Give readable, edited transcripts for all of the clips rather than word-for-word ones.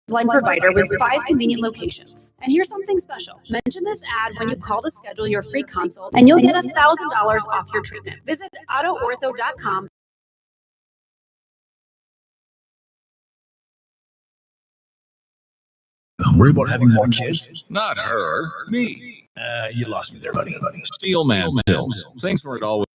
line provider with 5 convenient locations. And here's something special. Mention this ad when you call to schedule your free consult, and you'll get $1,000 off your treatment. Visit autoortho.com. Worry about having more kids? Not her, me. You lost me there, buddy. Steelman Films. Thanks for it always.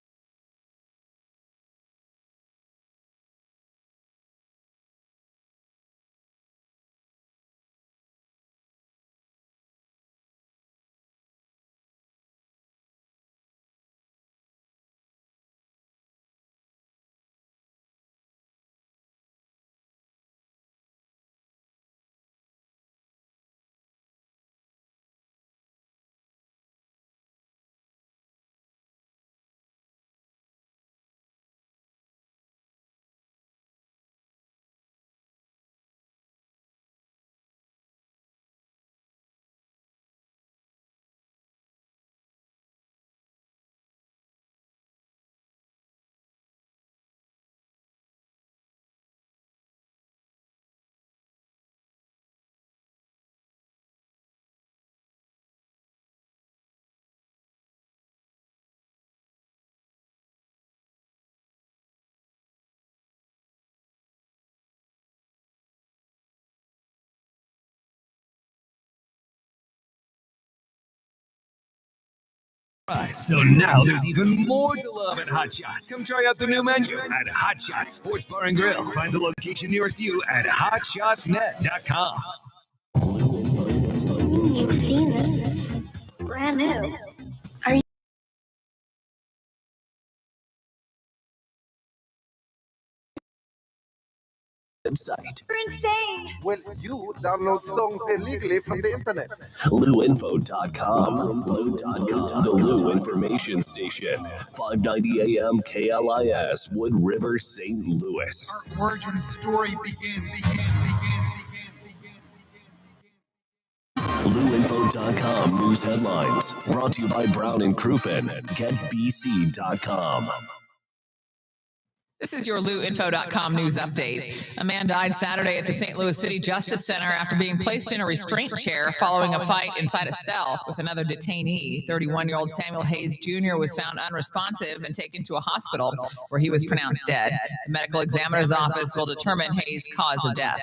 So now there's even more to love at Hot Shots. Come try out the new menu at Hot Shots Sports Bar and Grill. Find the location nearest you at hotshotsnet.com. You've seen this. It's brand new. Website. You're insane. Well, you download songs illegally from the internet. LouInfo.com. The Lou Information Station. 590 AM KLIS, Wood River, St. Louis. Our origin story begin. LouInfo.com news headlines. Brought to you by Brown and Crouppen. GetBC.com. This is your LouInfo.com news update. A man died Saturday at the St. Louis City Justice Center after being placed in a restraint chair following a fight inside a cell with another detainee. 31-year-old Samuel Hayes Jr. was found unresponsive and taken to a hospital where he was pronounced dead. The medical examiner's office will determine Hayes' cause of death.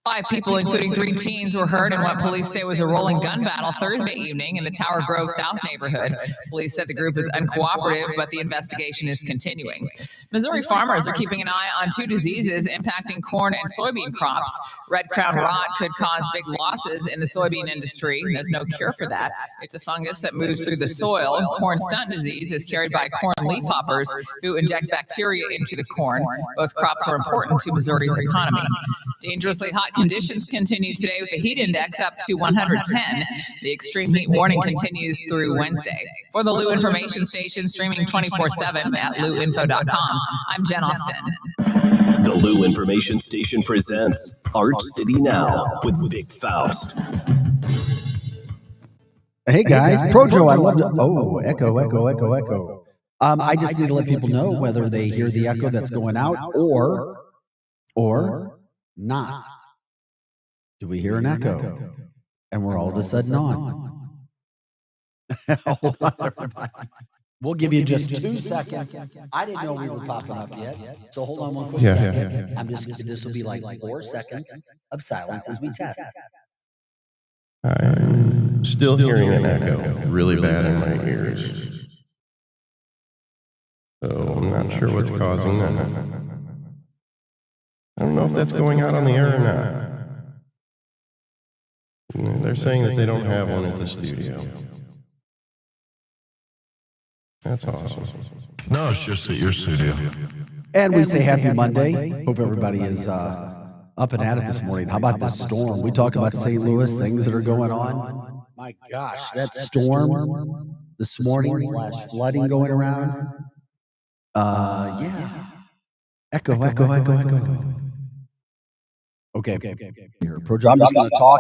5 people, including 3 teens, were hurt in what police say was a rolling gun battle Thursday evening in the Tower Grove South neighborhood. Police said the group is uncooperative, but the investigation is continuing. Missouri farmers are keeping an eye on 2 diseases impacting corn and soybean crops. Red crown rot could cause big losses in the soybean industry. There's no cure for that. It's a fungus that moves through the soil. Corn stunt disease is carried by corn leafhoppers who inject bacteria into the corn. Both crops are important to Missouri's economy. Dangerously hot conditions continue today with the heat index up to 110. The extreme heat warning continues through Wednesday. For the Lou Information Station, streaming 24/7 at LouInfo.com, I'm Jen Austin. The Lou Information Station presents Art City Now with Vic Faust. Hey guys, Projo, I love to. Oh, echo. I just need to let people know whether they hear the echo that's going out or not. Do we hear an echo? And we're all of a sudden on. Hold on, everybody. We'll give you just 2 seconds. I didn't know we were popping up yet. So hold on one quick second. I'm just, this will be like 4 seconds of silence as we test. I'm still hearing an echo really bad in my ears. So I'm not sure what's causing that. I don't know if that's going out on the air or not. They're saying that they don't have one at the studio. That's awesome. No, it's just at your studio. And we say happy Monday. Hope everybody is up and at it this morning. How about this storm? We talked about St. Louis, things that are going on. My gosh, that storm this morning, flooding going around. Yeah. Echo. Okay. Here, Projo, I'm just going to talk.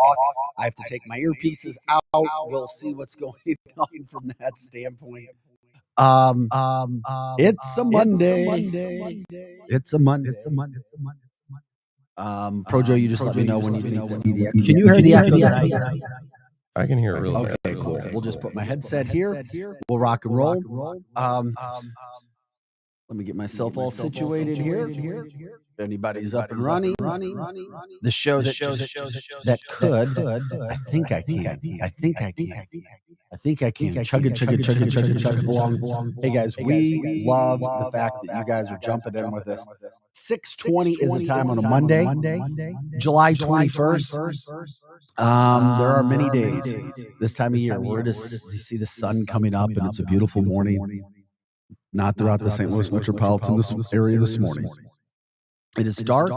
I have to take my earpieces out. We'll see what's going on from that standpoint. It's a Monday. It's a Monday. Projo, you just let me know when you think the echo. Can you hear the echo that I hear? I can hear it really bad. Okay, cool. We'll just put my headset here. We'll rock and roll. Let me get myself all situated here. If anybody's up and running, the show that could, I think I can. Chug it along. Hey guys, we love the fact that you guys are jumping in with us. 6:20 is the time on a Monday, July 21st. There are many days this time of year where you see the sun coming up and it's a beautiful morning. Not throughout the St. Louis metropolitan area this morning. It is dark.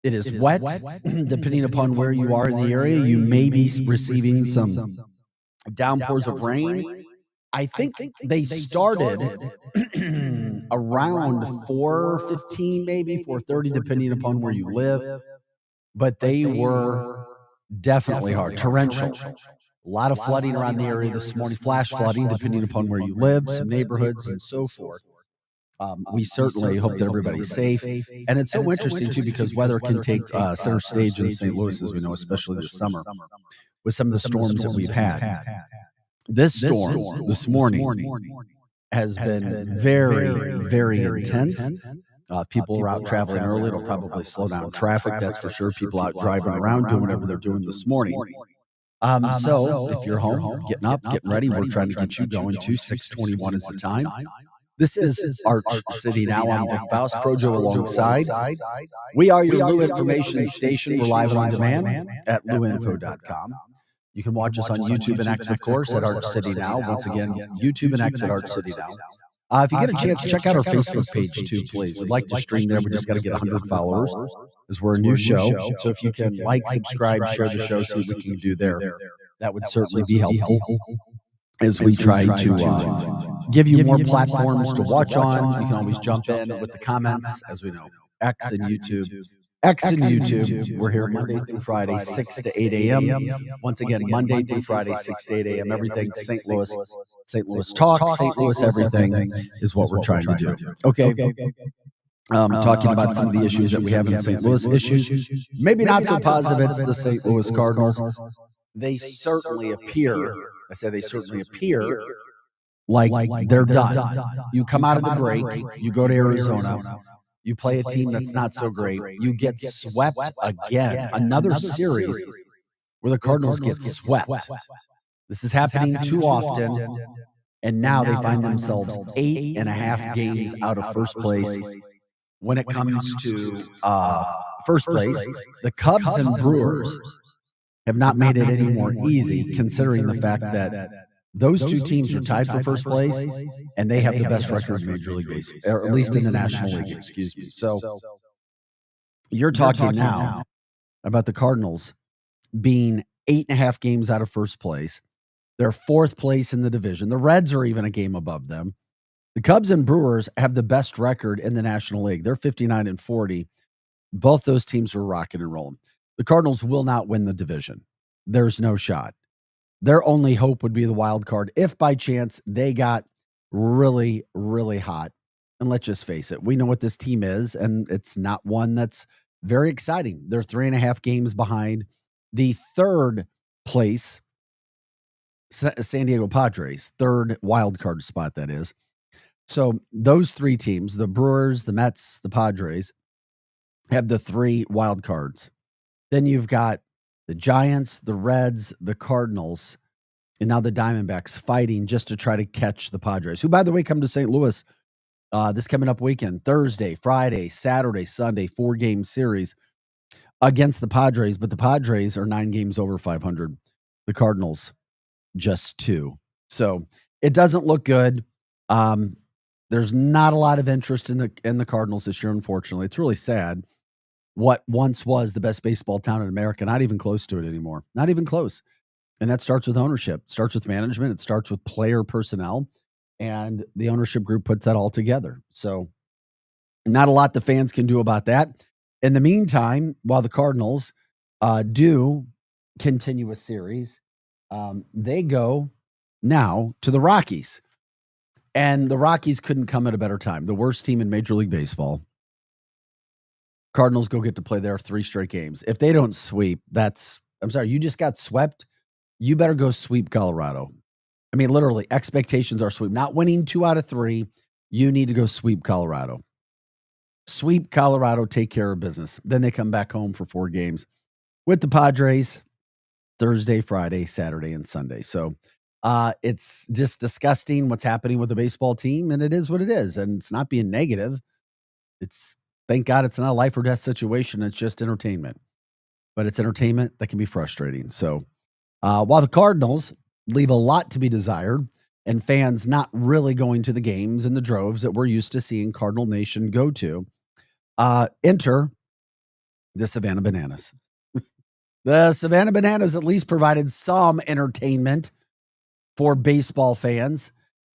It is wet. Depending upon where you are in the area, you may be receiving some downpours of rain. I think they started around 4:15, maybe 4:30, depending upon where you live. But they were definitely hard, torrential. A lot of flooding around the area this morning, flash flooding, depending upon where you live, some neighborhoods, and so forth. We certainly hope that everybody's safe. And it's so interesting, too, because weather can take center stage in St. Louis, as we know, especially this summer, with some of the storms that we've had. This storm this morning has been very, very intense. People are out traveling early. It'll probably slow down traffic, that's for sure. People out driving around, doing whatever they're doing this morning. So if you're home, getting up, getting ready, we're trying to get you going to 6:21 is the time. This is Arch City Now. I'm Vic Faust, Projo alongside. We are your Lou information station. We're live and on demand at luinfo.com. You can watch us on YouTube and X, of course, at Arch City Now. Once again, YouTube and X at Arch City Now. If you get a chance, check out our Facebook page too, please. We'd like to stream there. We just got to get 100 followers because we're a new show. So if you can like, subscribe, share the show, see what we can do there. That would certainly be helpful as we try to give you more platforms to watch on. You can always jump in with the comments, as we know, X and YouTube. We're here Monday through Friday, 6 to 8 a.m. Once again, Monday through Friday, 6 to 8 a.m. Everything St. Louis talk, St. Louis everything is what we're trying to do. Okay. Talking about some of the issues that we have in St. Louis. Issues, maybe not so positive. It's the St. Louis Cardinals. They certainly appear, like they're done. You come out of the break, you go to Arizona, you play a team that's not so great, you get swept again. Another series where the Cardinals get swept. This is happening too often, and now they find themselves 8.5 games out of first place. When it comes to first place, the Cubs and Brewers have not made it any more easy, considering the fact that those two teams are tied for first place, and they have the best record in Major League Baseball, or at least in the National League, excuse me. So you're talking now about the Cardinals being 8.5 games out of first place. They're fourth place in the division. The Reds are even a game above them. The Cubs and Brewers have the best record in the National League. They're 59-40. Both those teams are rocking and rolling. The Cardinals will not win the division. There's no shot. Their only hope would be the wild card if by chance they got really, really hot. And let's just face it, we know what this team is, and it's not one that's very exciting. They're 3.5 games behind the third place San Diego Padres, third wild card spot, that is. So those three teams, the Brewers, the Mets, the Padres, have the three wild cards. Then you've got the Giants, the Reds, the Cardinals, and now the Diamondbacks fighting just to try to catch the Padres, who, by the way, come to St. Louis this coming up weekend, Thursday, Friday, Saturday, Sunday, 4-game series against the Padres. But the Padres are 9 games over 500. The Cardinals, just 2. So it doesn't look good. There's not a lot of interest in the Cardinals this year, unfortunately. It's really sad. What once was the best baseball town in America, not even close to it anymore. Not even close. And that starts with ownership. It starts with management. It starts with player personnel. And the ownership group puts that all together. So not a lot the fans can do about that. In the meantime, while the Cardinals do continue a series, they go now to the Rockies. And the Rockies couldn't come at a better time. The worst team in Major League Baseball. Cardinals go get to play their 3 straight games. If they don't sweep, I'm sorry, you just got swept. You better go sweep Colorado. I mean, literally, expectations are sweep. Not winning 2 out of 3. You need to go sweep Colorado. Sweep Colorado, take care of business. Then they come back home for 4 games with the Padres Thursday, Friday, Saturday, and Sunday. So it's just disgusting what's happening with the baseball team, and it is what it is. And it's not being negative. Thank God it's not a life or death situation. It's just entertainment. But it's entertainment that can be frustrating. So while the Cardinals leave a lot to be desired and fans not really going to the games in the droves that we're used to seeing Cardinal Nation go to, enter the Savannah Bananas. The Savannah Bananas at least provided some entertainment for baseball fans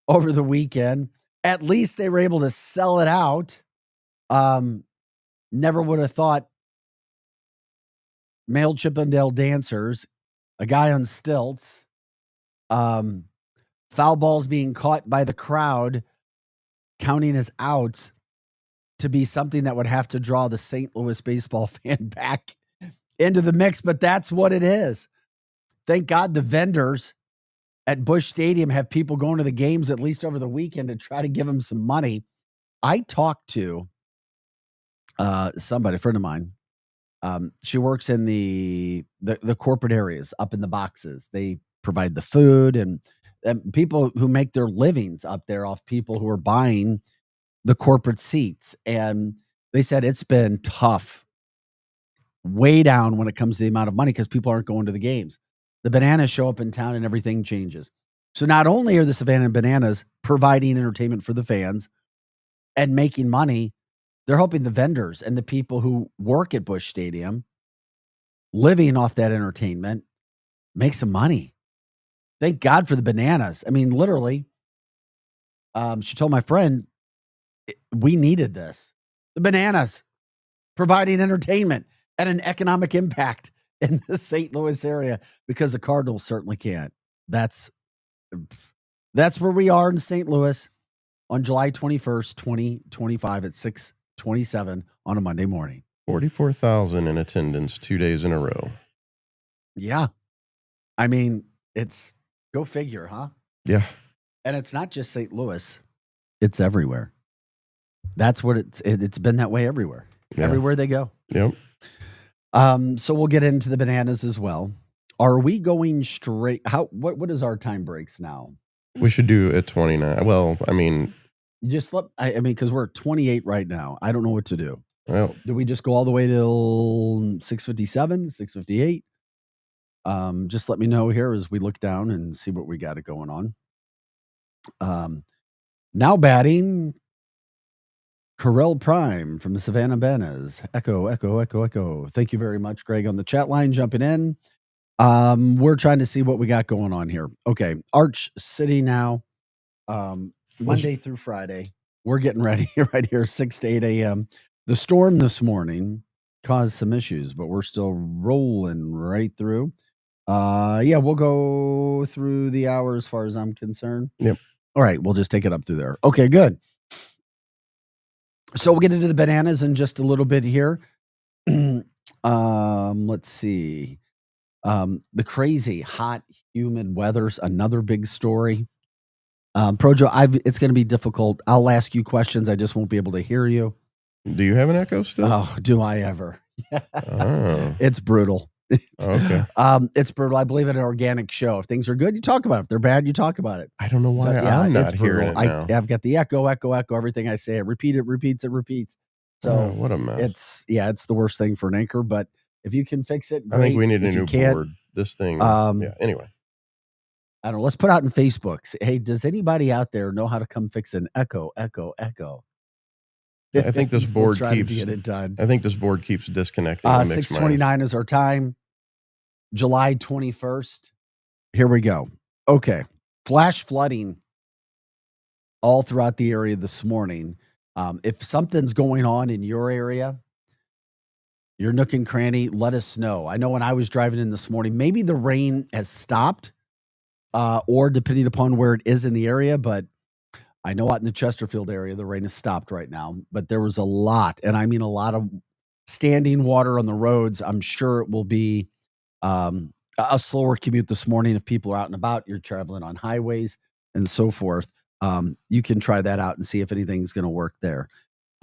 over the weekend. At least they were able to sell it out. Never would have thought male Chippendale dancers, a guy on stilts, foul balls being caught by the crowd, counting as outs, to be something that would have to draw the St. Louis baseball fan back into the mix, but that's what it is. Thank God the vendors at Busch Stadium have people going to the games at least over the weekend to try to give them some money. I talked to somebody, a friend of mine. She works in the corporate areas up in the boxes. They provide the food and people who make their livings up there off people who are buying the corporate seats. And they said it's been tough, way down when it comes to the amount of money because people aren't going to the games. The Bananas show up in town and everything changes. So not only are the Savannah Bananas providing entertainment for the fans and making money, they're helping the vendors and the people who work at Busch Stadium, living off that entertainment, make some money. Thank God for the Bananas. I mean, literally, she told my friend, we needed this. The Bananas providing entertainment and an economic impact in the St. Louis area because the Cardinals certainly can't. That's where we are in St. Louis on July 21st, 2025 at 6:27 on a Monday morning. 44,000 in attendance 2 days in a row. Yeah. I mean, it's go figure, huh? Yeah. And it's not just St. Louis. It's everywhere. That's what it's been that way everywhere. Yeah. Everywhere they go. Yep. So we'll get into the Bananas as well. Are we going straight? What is our time breaks now? We should do at 29. Well, I mean, You just because we're at 28 right now. I don't know what to do. well, Do we just go all the way till 6:57, 6:58? Just let me know here as we look down and see what we got it going on. Now batting, Correll Prime from the Savannah Bananas. Echo, echo, echo, echo. Thank you very much, Greg, on the chat line jumping in. We're trying to see what we got going on here. Okay, Arch City now. Monday through Friday. We're getting ready right here, 6 to 8 a.m. The storm this morning caused some issues, but we're still rolling right through. Yeah, we'll go through the hour as far as I'm concerned. Yep. All right, we'll just take it up through there. Okay, good. So we'll get into the Bananas in just a little bit here. Let's see. The crazy hot, humid weather's another big story. Projo, it's going to be difficult. I'll ask you questions. I just won't be able to hear you. do you have an echo still? Oh, do I ever? Oh, It's brutal. okay. It's brutal. I believe in an organic show. If things are good, you talk about it. If they're bad, you talk about it. I don't know why So, yeah, I'm not it's hearing brutal. it now. I've got the echo, echo, echo. Everything I say, I repeat it, repeats it, repeats. So Oh, what a mess. it's the worst thing for an anchor. But if you can fix it, I think great. we need a If you new can't, board. This thing. Um, Anyway. I don't know. Let's put out in Facebook. Say, hey, does anybody out there know how to come fix an echo, echo, echo? I think this We'll board try to keeps. get it done. I think this board keeps disconnecting. the mix 6:29 is our time. July 21st. Here we go. Okay. Flash flooding all throughout the area this morning. If something's going on in your area, your nook and cranny, let us know. I know when I was driving in this morning, maybe the rain has stopped, or depending upon where it is in the area, but I know out in the Chesterfield area, the rain has stopped right now, but there was a lot, and I mean a lot of standing water on the roads. I'm sure it will be a slower commute this morning if people are out and about. You're traveling on highways and so forth. You can try that out and see if anything's going to work there.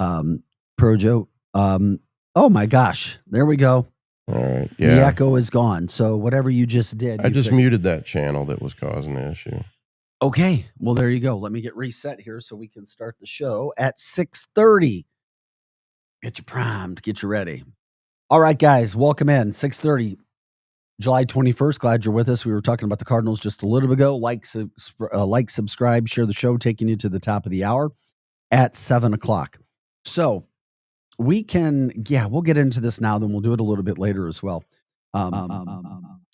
Projo. Oh my gosh, there we go. All right. The Yeah. echo is gone. So whatever you just did, I you just fixed. muted that channel that was causing the issue. Okay, well there you go. Let me get reset here so we can start the show at 6:30. Get you primed, get you ready. All right, guys, welcome in. 6:30, July 21st. Glad you're with us. We were talking about the Cardinals just a little bit ago. Like, subscribe, share the show, taking you to the top of the hour at 7 o'clock. So we can, we'll get into this now, then we'll do it a little bit later as well.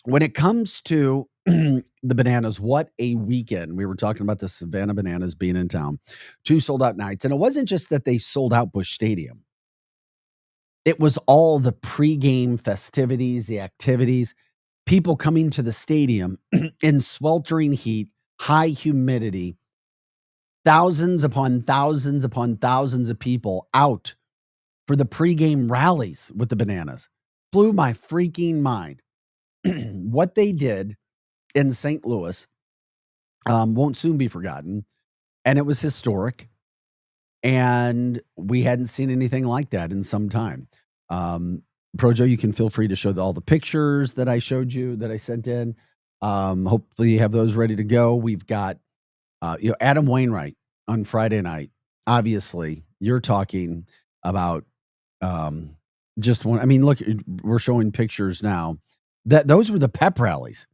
When it comes to the Bananas, what a weekend. We were talking about the Savannah Bananas being in town. 2 sold-out nights. And it wasn't just that they sold out Busch Stadium. It was all the pregame festivities, the activities, people coming to the stadium in sweltering heat, high humidity, thousands upon thousands upon thousands of people out for the pregame rallies with the Bananas. Blew my freaking mind. What they did in St. Louis won't soon be forgotten. And it was historic. And we hadn't seen anything like that in some time. Projo, you can feel free to show all the pictures that I showed you, that I sent in. Hopefully you have those ready to go. We've got Adam Wainwright on Friday night. Obviously, you're talking about just one. I mean, look, we're showing pictures now. Those were the pep rallies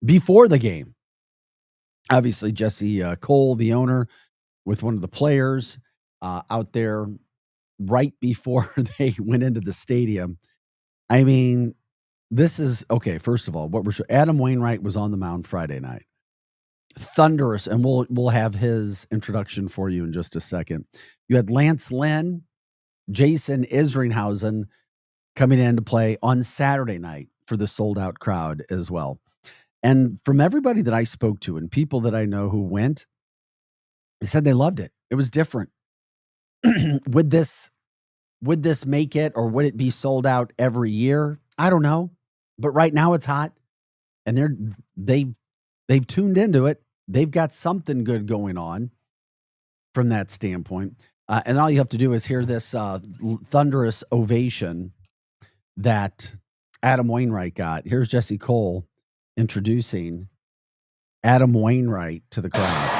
before the game. Obviously, Jesse Cole, the owner, with one of the players out there right before they went into the stadium. I mean, this is okay. First of all, Adam Wainwright was on the mound Friday night. Thunderous, and we'll have his introduction for you in just a second. You had Lance Lynn, Jason Isringhausen coming in to play on Saturday night for the sold-out crowd as well. And from everybody that I spoke to and people that I know who went, they said they loved it. It was different. Would this make it, or would it be sold out every year? I don't know. But right now it's hot, and they've tuned into it. They've got something good going on from that standpoint. And all you have to do is hear this thunderous ovation that Adam Wainwright got. Here's Jesse Cole introducing Adam Wainwright to the crowd.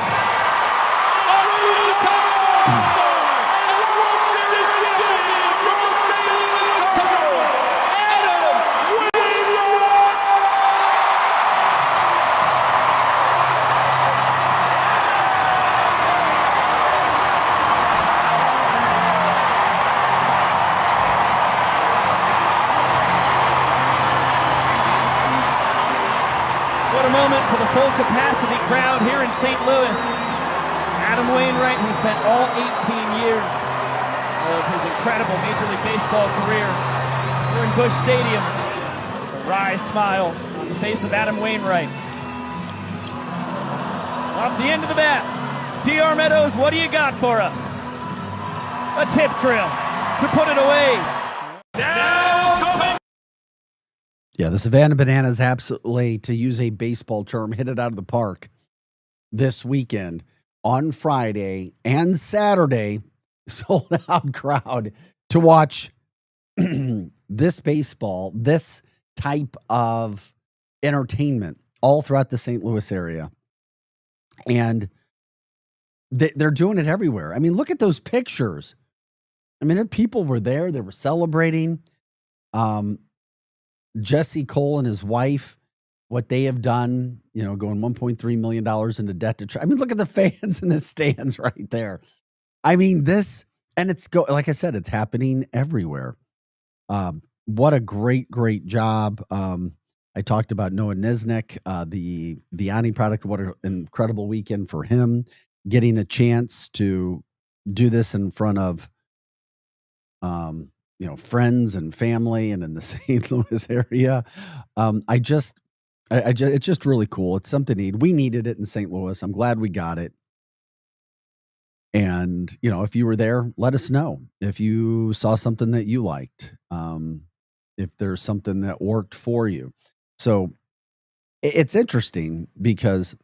Full capacity crowd here in St. Louis. Adam Wainwright, who spent all 18 years of his incredible Major League Baseball career here in Busch Stadium. It's a wry smile on the face of Adam Wainwright. Off the end of the bat, DR Meadows, what do you got for us? A tip drill to put it away. Now coming. Yeah, the Savannah Bananas absolutely, to use a baseball term, hit it out of the park this weekend on Friday and Saturday. Sold out crowd to watch this baseball, this type of entertainment all throughout the St. Louis area. And they're doing it everywhere. I mean, look at those pictures. I mean, people were there. They were celebrating. Jesse Cole and his wife, what they have done, going $1.3 million into debt to try. I mean, look at the fans in the stands right there. I mean, like I said, it's happening everywhere. What a great job. I talked about Noah Nisnik, the Vianney product. What an incredible weekend for him, getting a chance to do this in front of, friends and family and in the St. Louis area. It's just really cool. It's something we needed it in St. Louis. I'm glad we got it. And, if you were there, let us know if you saw something that you liked, if there's something that worked for you. So it's interesting because,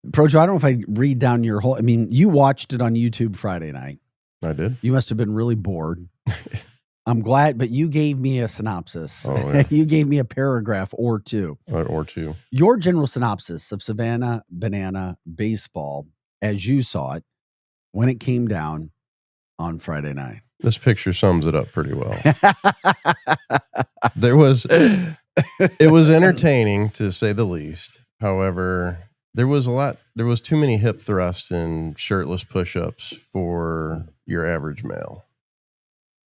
Projo, I don't know if I read down your whole, you watched it on YouTube Friday night. I did. You must have been really bored. I'm glad, but you gave me a synopsis. Oh, yeah. You gave me a paragraph or two. Or two. Your general synopsis of Savannah Banana baseball, as you saw it, when it came down on Friday night. This picture sums it up pretty well. It was entertaining to say the least. However, there was too many hip thrusts and shirtless push-ups for your average male.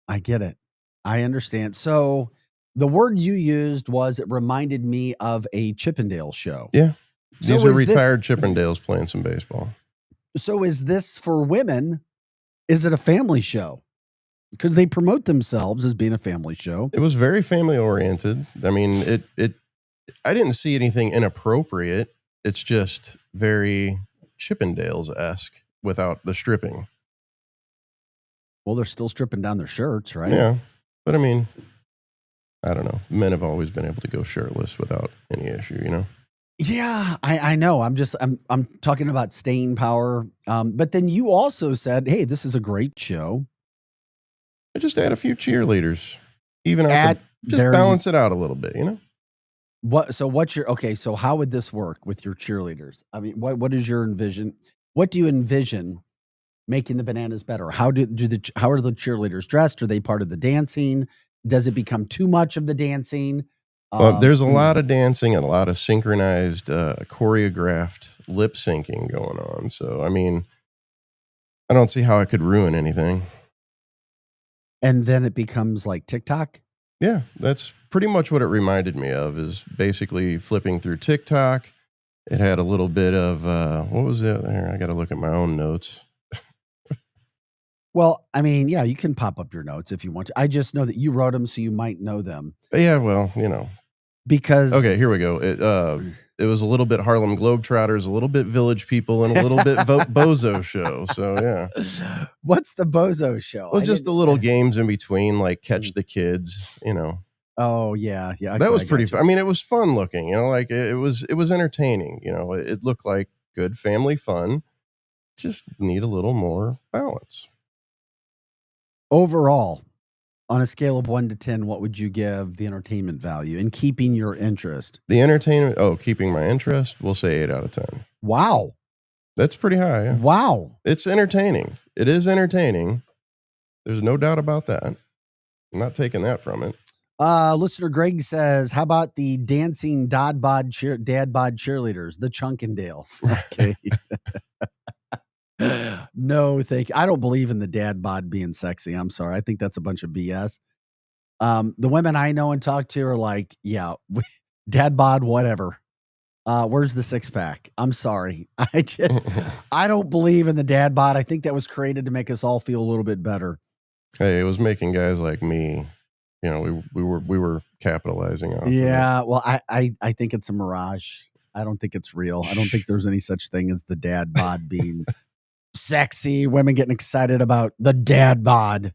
I get it. I understand. So the word you used was, it reminded me of a Chippendale show. Yeah. So These are retired Chippendales playing some baseball. So is this for women? Is it a family show? Because they promote themselves as being a family show. It was very family oriented. I mean, I didn't see anything inappropriate. It's just very Chippendales-esque without the stripping. Well, they're still stripping down their shirts, right? Yeah. But I mean, I don't know. Men have always been able to go shirtless without any issue, Yeah, I know. I'm talking about staying power. But then you also said, hey, this is a great show. I just add a few cheerleaders. Even just balance it out a little bit, So how would this work with your cheerleaders? I mean, what is your envision? What do you envision making the Bananas better? How are the cheerleaders dressed? Are they part of the dancing? Does it become too much of the dancing? There's a lot of dancing and a lot of synchronized, choreographed lip syncing going on. So, I mean, I don't see how it could ruin anything. And then it becomes like TikTok? Yeah, that's pretty much what it reminded me of, is basically flipping through TikTok. It had a little bit of, what was it there? I got to look at my own notes. Well, I mean, yeah, you can pop up your notes if you want to. I just know that you wrote them, so you might know them. Yeah, well, Because... Okay, here we go. It was a little bit Harlem Globetrotters, a little bit Village People, and a little bit Bozo Show. So, yeah. What's the Bozo Show? Well, just the little games in between, like Catch the Kids, Oh, yeah. That was pretty fun. I mean, it was fun looking, like it was entertaining. It looked like good family fun. Just need a little more balance. Overall, on a scale of 1 to 10, what would you give the entertainment value in keeping your interest? The entertainment, keeping my interest, we'll say 8 out of 10. Wow. That's pretty high. Yeah. Wow. It's entertaining. It is entertaining. There's no doubt about that. I'm not taking that from it. Listener Greg says, how about the dancing dad bod cheerleaders, the Chunkendales? Okay. No, thank you. I don't believe in the dad bod being sexy. I'm sorry. I think that's a bunch of BS. The women I know and talk to are like, yeah, dad bod, whatever. Where's the 6-pack? I'm sorry. I don't believe in the dad bod. I think that was created to make us all feel a little bit better. Hey, it was making guys like me, we were capitalizing on. Yeah. Well, I think it's a mirage. I don't think it's real. I don't think there's any such thing as the dad bod being sexy, women getting excited about the dad bod.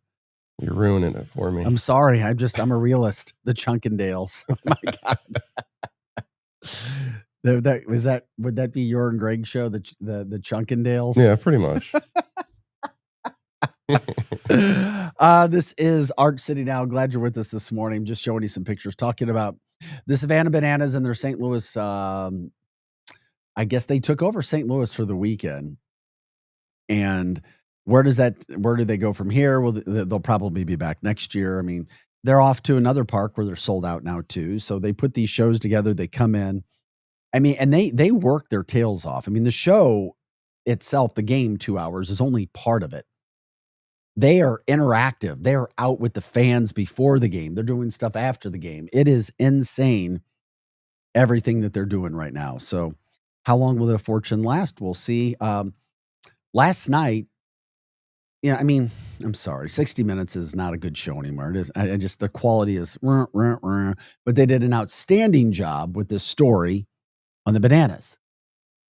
You're ruining it for me. I'm sorry. I'm a realist. The Chunkendales. Oh my God. Would that be your and Greg's show? The Chunkendales? Yeah, pretty much. This is Art City Now. Glad you're with us this morning. Just showing you some pictures, talking about the Savannah Bananas and their St. Louis. I guess they took over St. Louis for the weekend. And where do they go from here? Well, they'll probably be back next year. I mean, they're off to another park where they're sold out now too. So they put these shows together. They come in. I mean, and they work their tails off. I mean, the show itself, the game, 2 hours, is only part of it. They are interactive. They are out with the fans before the game. They're doing stuff after the game. It is insane, everything that they're doing right now. So how long will their fortune last? We'll see. Last night, I mean, I'm sorry, 60 Minutes is not a good show anymore. It is. The quality is, but they did an outstanding job with this story on the Bananas.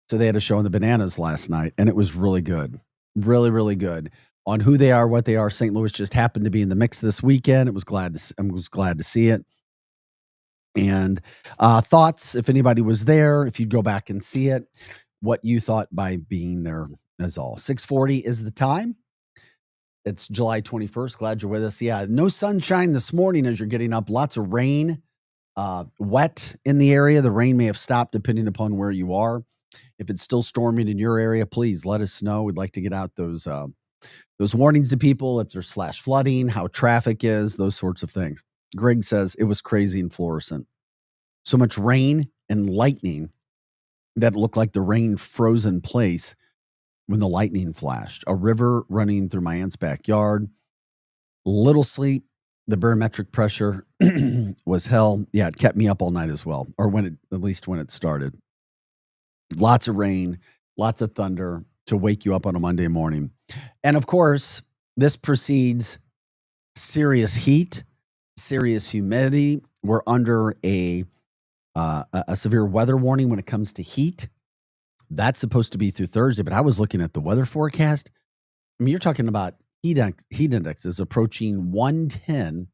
So they had a show on the Bananas last night, and it was really good. Really, really good on who they are, what they are. St. Louis just happened to be in the mix this weekend. I was glad to see it. And thoughts, if anybody was there, if you'd go back and see it, what you thought by being there is all. 6:40 is the time. It's July 21st. Glad you're with us. Yeah, no sunshine this morning as you're getting up. Lots of rain, wet in the area. The rain may have stopped depending upon where you are. If it's still storming in your area, please let us know. We'd like to get out those warnings to people if there's flash flooding, how traffic is, those sorts of things. Greg says it was crazy in Florissant. So much rain and lightning that it looked like the rain froze in place when the lightning flashed. A river running through my aunt's backyard. Little sleep. The barometric pressure was hell. Yeah, it kept me up all night as well, or at least when it started. Lots of rain, lots of thunder to wake you up on a Monday morning. And of course, this precedes serious heat, serious humidity. We're under a severe weather warning when it comes to heat. That's supposed to be through Thursday, but I was looking at the weather forecast. I mean, you're talking about heat index is approaching 110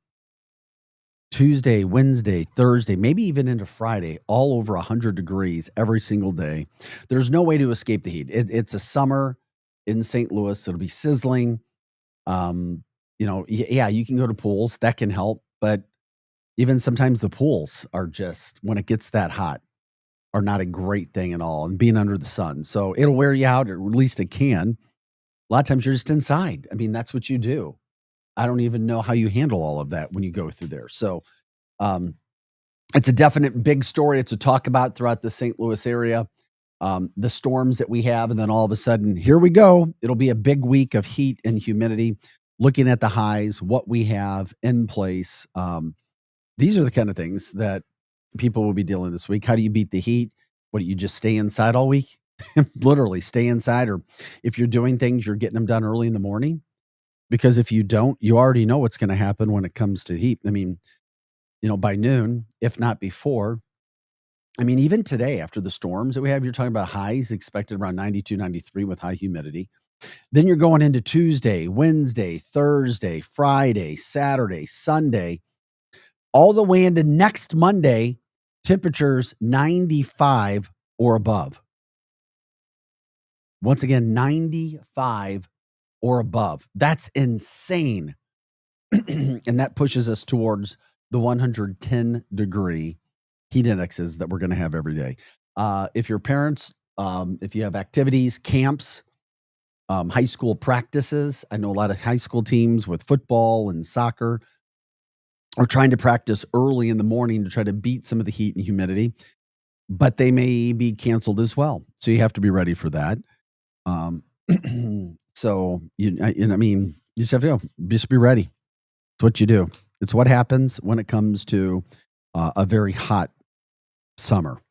Tuesday, Wednesday, Thursday, maybe even into Friday, all over 100 degrees every single day. There's no way to escape the heat. It's a summer in St. Louis. It'll be sizzling. Yeah, you can go to pools. That can help. But even sometimes the pools are just, when it gets that hot, are not a great thing at all. And being under the sun. So it'll wear you out, or at least it can. A lot of times you're just inside. I mean, that's what you do. I don't even know how you handle all of that when you go through there. So it's a definite big story. It's a talk about throughout the St. Louis area, the storms that we have. And then all of a sudden, here we go. It'll be a big week of heat and humidity. Looking at the highs, what we have in place. These are the kind of things that people will be dealing this week. How do you beat the heat? What, do you just stay inside all week? Literally stay inside. Or if you're doing things, you're getting them done early in the morning. Because if you don't, you already know what's going to happen when it comes to heat. I mean, by noon, if not before. I mean, even today, after the storms that we have, you're talking about highs expected around 92, 93 with high humidity. Then you're going into Tuesday, Wednesday, Thursday, Friday, Saturday, Sunday, all the way into next Monday, temperatures 95 or above. Once again, 95 or above. That's insane. And that pushes us towards the 110 degree heat indexes that we're going to have every day. If your parents, if you have activities, camps, high school practices, I know a lot of high school teams with football and soccer are trying to practice early in the morning to try to beat some of the heat and humidity, but they may be canceled as well. So you have to be ready for that. So you just have to go. Just be ready. It's what you do. It's what happens when it comes to a very hot summer.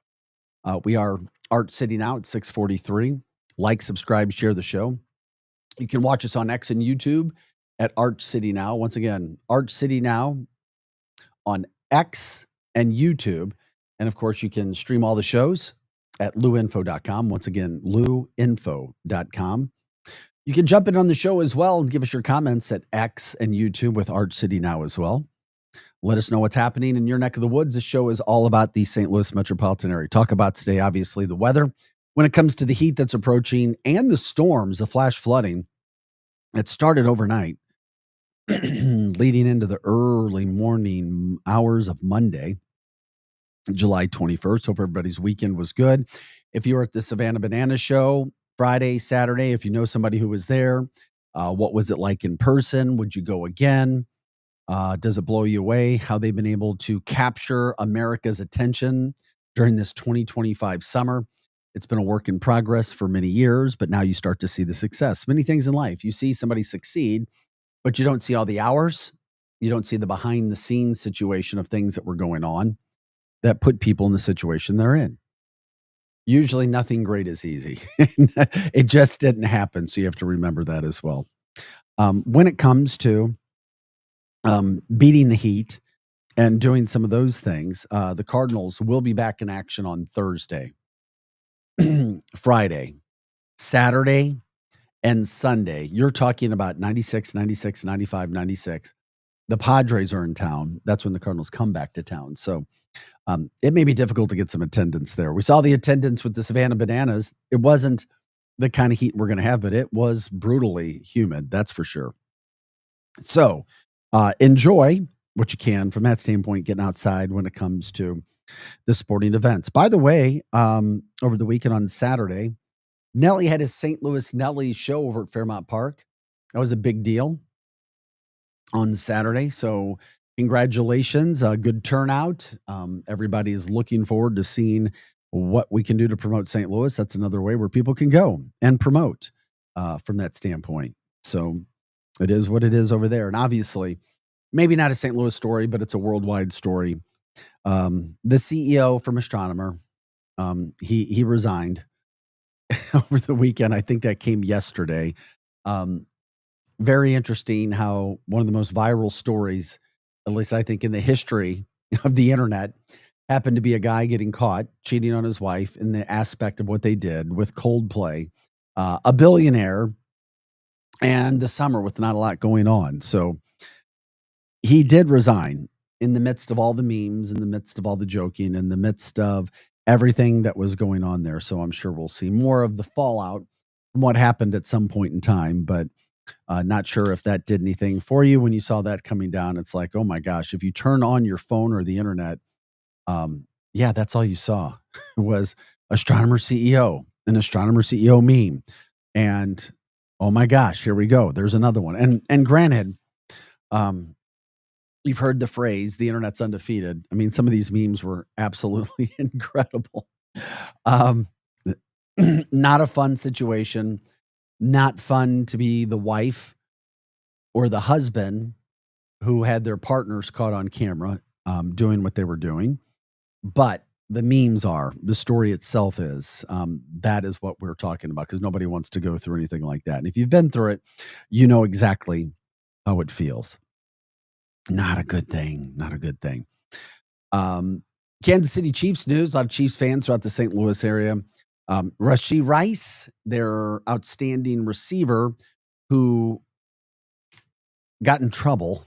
We are Art City Now at 643. Like, subscribe, share the show. You can watch us on X and YouTube at Art City Now. Once again, Art City Now on X and YouTube. And of course, you can stream all the shows at luinfo.com. Once again, luinfo.com. You can jump in on the show as well and give us your comments at X and YouTube with Art City Now as well. Let us know what's happening in your neck of the woods. This show is all about the St. Louis metropolitan area. Talk about today, obviously, the weather. When it comes to the heat that's approaching and the storms, the flash flooding, it started overnight, leading into the early morning hours of Monday, July 21st. Hope everybody's weekend was good. If you were at the Savannah Banana Show Friday, Saturday, if you know somebody who was there, what was it like in person? Would you go again? Does it blow you away how they've been able to capture America's attention during this 2025 summer? It's been a work in progress for many years, but now you start to see the success. Many things in life, you see somebody succeed, but you don't see all the hours. You don't see the behind the scenes situation of things that were going on that put people in the situation they're in. Usually nothing great is easy. It just didn't happen. So you have to remember that as well. When it comes to beating the heat and doing some of those things, the Cardinals will be back in action on Thursday, Friday, Saturday, and Sunday, you're talking about 96, 96, 95, 96. The Padres are in town. That's when the Cardinals come back to town. So it may be difficult to get some attendance there. We saw the attendance with the Savannah Bananas. It wasn't the kind of heat we're going to have, but it was brutally humid. That's for sure. So enjoy what you can from that standpoint, getting outside when it comes to the sporting events. By the way, over the weekend on Saturday, Nelly had his St. Louis Nelly show over at Fairmount Park. That was a big deal on Saturday. So congratulations, good turnout. Everybody's looking forward to seeing what we can do to promote St. Louis. That's another way where people can go and promote from that standpoint. So it is what it is over there. And obviously, maybe not a St. Louis story, but it's a worldwide story. The CEO from Astronomer, he resigned over the weekend. I think that came yesterday. Very interesting how one of the most viral stories, at least I think in the history of the internet, happened to be a guy getting caught cheating on his wife in the aspect of what they did with Coldplay, a billionaire, and the summer with not a lot going on. So he did resign in the midst of all the memes, in the midst of all the joking, in the midst of everything that was going on there. So I'm sure we'll see more of the fallout from what happened at some point in time, but not sure if that did anything for you when you saw that coming down. It's like, oh my gosh, if you turn on your phone or the internet, yeah, that's all you saw was Astronomer CEO, an Astronomer CEO meme. And oh my gosh, here we go. There's another one. And granted, you've heard the phrase, the internet's undefeated. I mean, some of these memes were absolutely incredible. Not a fun situation, not fun to be the wife or the husband who had their partners caught on camera doing what they were doing. But the memes are, the story itself is, that is what we're talking about, because nobody wants to go through anything like that. And if you've been through it, you know exactly how it feels. Not a good thing. Not a good thing. Kansas City Chiefs news. A lot of Chiefs fans throughout the St. Louis area. Rashee Rice, their outstanding receiver, who got in trouble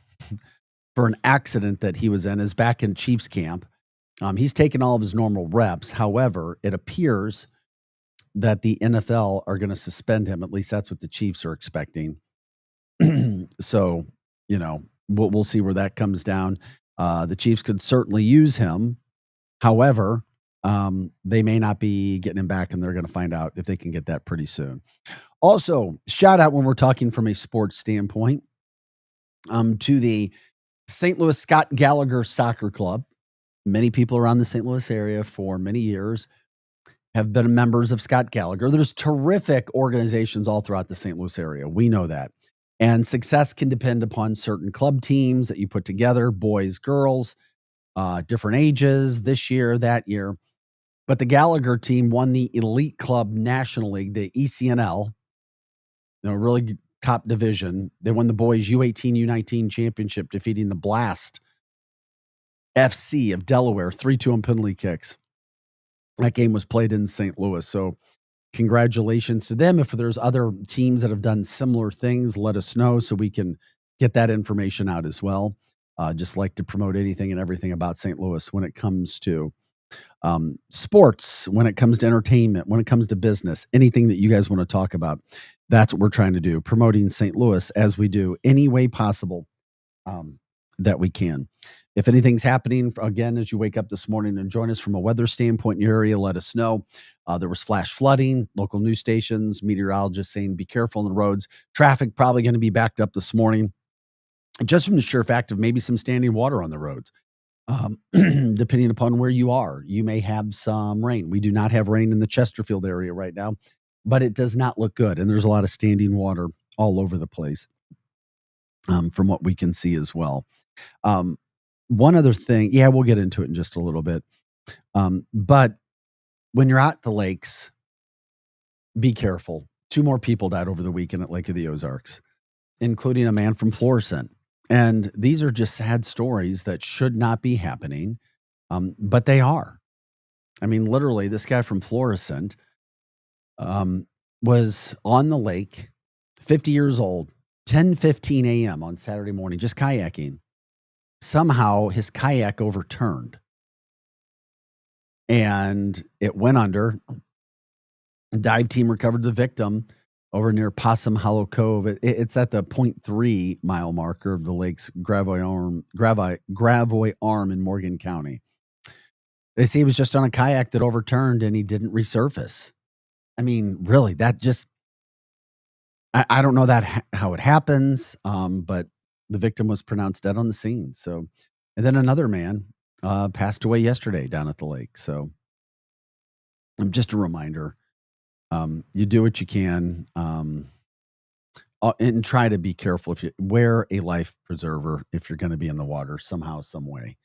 for an accident that he was in, is back in Chiefs camp. He's taken all of his normal reps. However, it appears that the NFL are going to suspend him. At least that's what the Chiefs are expecting. So, you know, we'll see where that comes down. The Chiefs could certainly use him. However, they may not be getting him back, and they're going to find out if they can get that pretty soon. Also, shout out when we're talking from a sports standpoint to the St. Louis Scott Gallagher Soccer Club. Many people around the St. Louis area for many years have been members of Scott Gallagher. There's terrific organizations all throughout the St. Louis area. We know that. And success can depend upon certain club teams that you put together, boys, girls, different ages, this year, that year. But the Gallagher team won the Elite Club National League, the ECNL, really top division. They won the boys U18, U19 championship, defeating the Blast FC of Delaware, 3-2 on penalty kicks. That game was played in St. Louis. So congratulations to them. If there's other teams that have done similar things, let us know so we can get that information out as well. Just like to promote anything and everything about St. Louis when it comes to sports, when it comes to entertainment, when it comes to business, anything that you guys want to talk about. That's what we're trying to do, promoting St. Louis as we do any way possible that we can. If anything's happening, again, as you wake up this morning and join us from a weather standpoint in your area, let us know. There was flash flooding, local news stations, meteorologists saying be careful on the roads. Traffic probably going to be backed up this morning, just from the sheer fact of maybe some standing water on the roads. Depending upon where you are, you may have some rain. We do not have rain in the Chesterfield area right now, but it does not look good. And there's a lot of standing water all over the place from what we can see as well. One other thing, we'll get into it in just a little bit. But when you're at the lakes, be careful. 2 more people died over the weekend at Lake of the Ozarks, including a man from Florissant. And these are just sad stories that should not be happening, but they are. I mean, literally, this guy from Florissant was on the lake 50 years old, 10:15 a.m. on Saturday morning, just kayaking. Somehow his kayak overturned and it went under. Dive team recovered the victim over near Possum Hollow Cove. It's at the 0.3 mile marker of the lake's Gravois Arm in Morgan County. They say he was just on a kayak that overturned and he didn't resurface. I mean, really, that just, I don't know how it happens, but the victim was pronounced dead on the scene. So, and then another man passed away yesterday down at the lake. So, just a reminder, you do what you can, and try to be careful. If you wear a life preserver, if you're going to be in the water somehow, some way,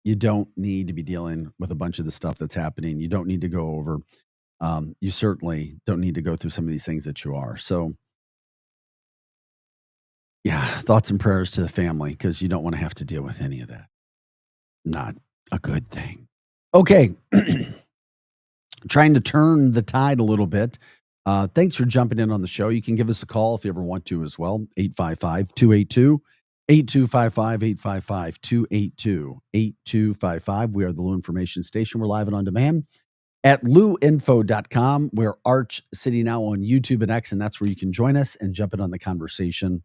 you don't need to be dealing with a bunch of the stuff that's happening. You don't need to go over. You certainly don't need to go through some of these things that you are. So, yeah, thoughts and prayers to the family because you don't want to have to deal with any of that. Not a good thing. Okay. Trying to turn the tide a little bit. Thanks for jumping in on the show. You can give us a call if you ever want to as well. 855-282-8255, 855-282-8255. We are the Lou Information Station. We're live and on demand at louinfo.com. We're Arch City now on YouTube and X, and that's where you can join us and jump in on the conversation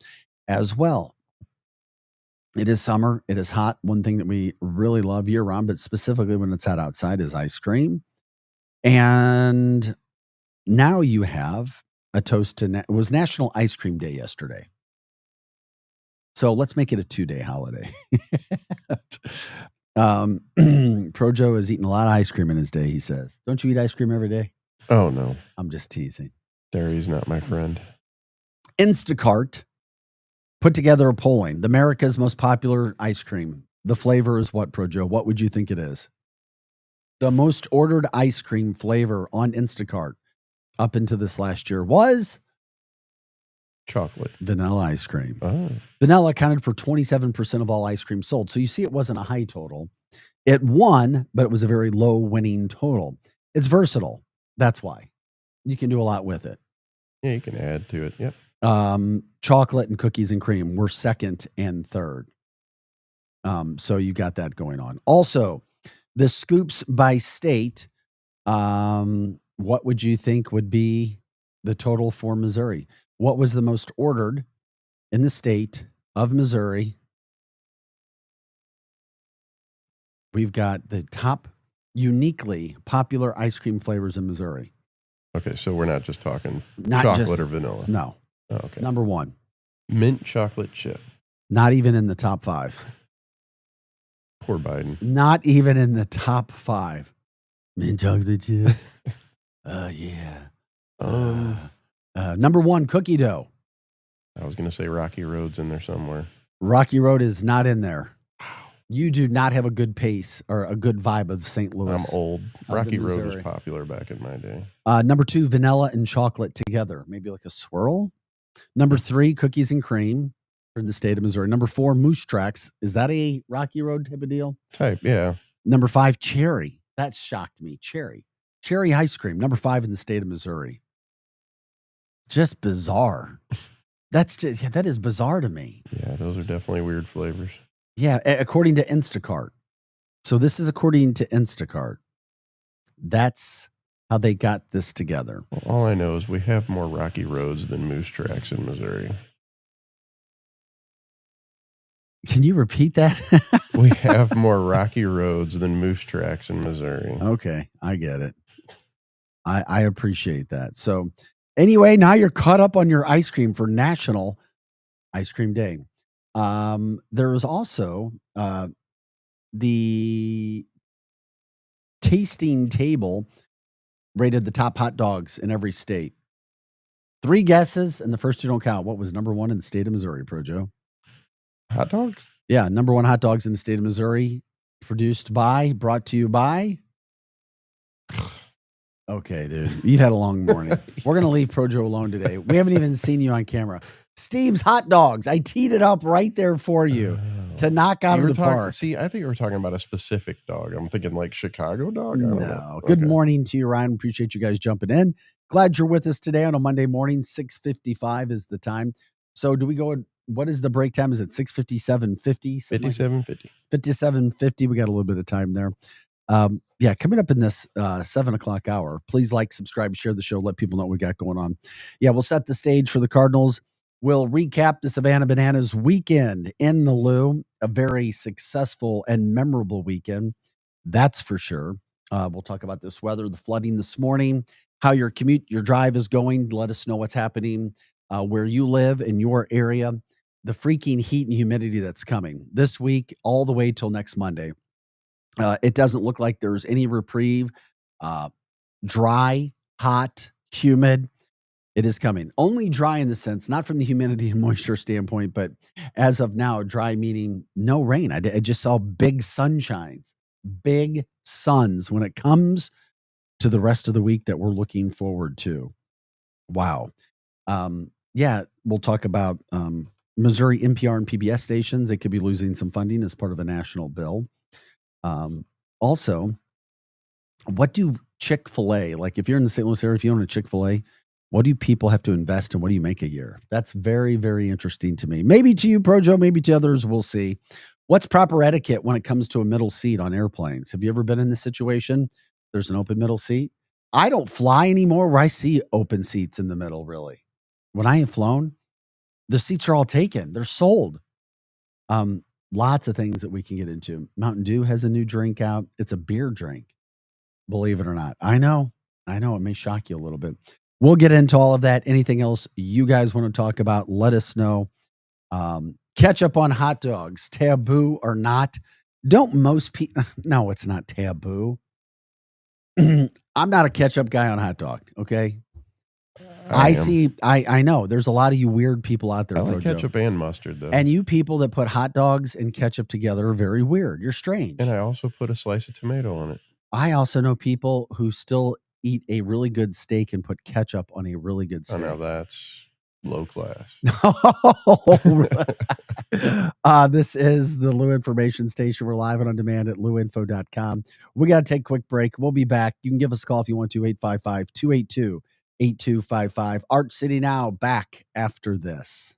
as well. It is summer. It is hot. One thing that we really love year round, but specifically when it's hot outside, is ice cream. And now you have a toast to, it was National Ice Cream Day yesterday. So let's make it a 2-day holiday. Projo has eaten a lot of ice cream in his day, he says. Don't you eat ice cream every day? Oh, no. I'm just teasing. Dairy's not my friend. Instacart put together a polling. The America's most popular ice cream. The flavor is what, Projo? What would you think it is? The most ordered ice cream flavor on Instacart up into this last year was chocolate. Vanilla ice cream. Oh. Vanilla accounted for 27% of all ice cream sold. So you see, it wasn't a high total. It won, but it was a very low winning total. It's versatile. That's why. You can do a lot with it. Yeah, you can add to it. Yep. Chocolate and cookies and cream were second and third. So you got that going on. Also, the scoops by state, what would you think would be the total for Missouri? What was the most ordered in the state of Missouri? We've got the top uniquely popular ice cream flavors in Missouri. Okay, so we're not just talking Not chocolate just- or vanilla. No. Oh, okay. Number one, Mint chocolate chip. not even in the top 5. Poor Biden. Not even in the top 5. Mint chocolate chip. Yeah. Number 1, cookie dough. I was going to say Rocky Road's in there somewhere. Rocky Road is not in there. You do not have a good pace or a good vibe of St. Louis. I'm old. of Rocky Road was Missouri. popular back in my day. Number 2, vanilla and chocolate together. Maybe like a swirl. Number 3, cookies and cream for the state of Missouri. Number 4, Moose Tracks. Is that a Rocky Road type of deal? Type, yeah. Number 5, cherry. That shocked me. Cherry ice cream. Number 5 in the state of Missouri. Just bizarre. That is bizarre to me. Yeah, those are definitely weird flavors. Yeah, according to Instacart. So this is according to Instacart. That's how they got this together. Well, all I know is we have more Rocky Roads than Moose Tracks in Missouri. Can you repeat that? We have more Rocky Roads than Moose Tracks in Missouri. Okay, I get it. I appreciate that. So anyway, now you're caught up on your ice cream for National Ice Cream Day. There was also the tasting table rated the top hot dogs in every state. 3 guesses, and the first 2 don't count. What was number 1 in the state of Missouri, Projo? Hot dogs? Yeah, number 1 hot dogs in the state of Missouri, brought to you by. Okay, dude, you've had a long morning. We're going to leave Projo alone today. We haven't even seen you on camera. Steve's Hot Dogs. I teed it up right there for you to knock out of the park. See, I think you were talking about a specific dog. I'm thinking like Chicago dog. I don't know. Good Okay. morning to you, Ryan. Appreciate you guys jumping in. Glad you're with us today on a Monday morning. 6:55 is the time. So do we go? What is the break time? Is it 6:57:50? 57:50. 57:50. We got a little bit of time there. Yeah, coming up in this 7 o'clock hour, please like, subscribe, share the show, let people know what we got going on. Yeah, we'll set the stage for the Cardinals. We'll recap the Savannah Bananas weekend in the Lou, a very successful and memorable weekend. That's for sure. We'll talk about this weather, the flooding this morning, how your commute, your drive is going. Let us know what's happening where you live in your area, the freaking heat and humidity that's coming this week all the way till next Monday. It doesn't look like there's any reprieve. Dry, hot, humid. It is coming. Only dry in the sense, not from the humidity and moisture standpoint, but as of now, dry meaning no rain. I just saw big sunshines, big suns when it comes to the rest of the week that we're looking forward to. Wow. Yeah, we'll talk about Missouri NPR and PBS stations. They could be losing some funding as part of a national bill. Also, what do Chick-fil-A, like if you're in the St. Louis area, if you own a Chick-fil-A, what do people have to invest in? What do you make a year? That's very, very interesting to me. Maybe to you, Projo, maybe to others, we'll see. What's proper etiquette when it comes to a middle seat on airplanes? Have you ever been in this situation? There's an open middle seat. I don't fly anymore where I see open seats in the middle, really. When I have flown, the seats are all taken. They're sold. Lots of things that we can get into. Mountain Dew has a new drink out. It's a beer drink, believe it or not. I know. It may shock you a little bit. We'll get into all of that. Anything else you guys want to talk about, let us know. Ketchup on hot dogs, taboo or not? Don't most people? No, it's not taboo. I'm not a ketchup guy on hot dog, okay? I know. There's a lot of you weird people out there. I like ketchup and mustard, though. And you people that put hot dogs and ketchup together are very weird. You're strange. And I also put a slice of tomato on it. I also know people who still eat a really good steak and put ketchup on a really good steak. Oh, now that's low class. This is the Lou Information Station. We're live and on demand at louinfo.com. We got to take a quick break. We'll be back. You can give us a call if you want to, 855-282-8255. Art City Now, back after this.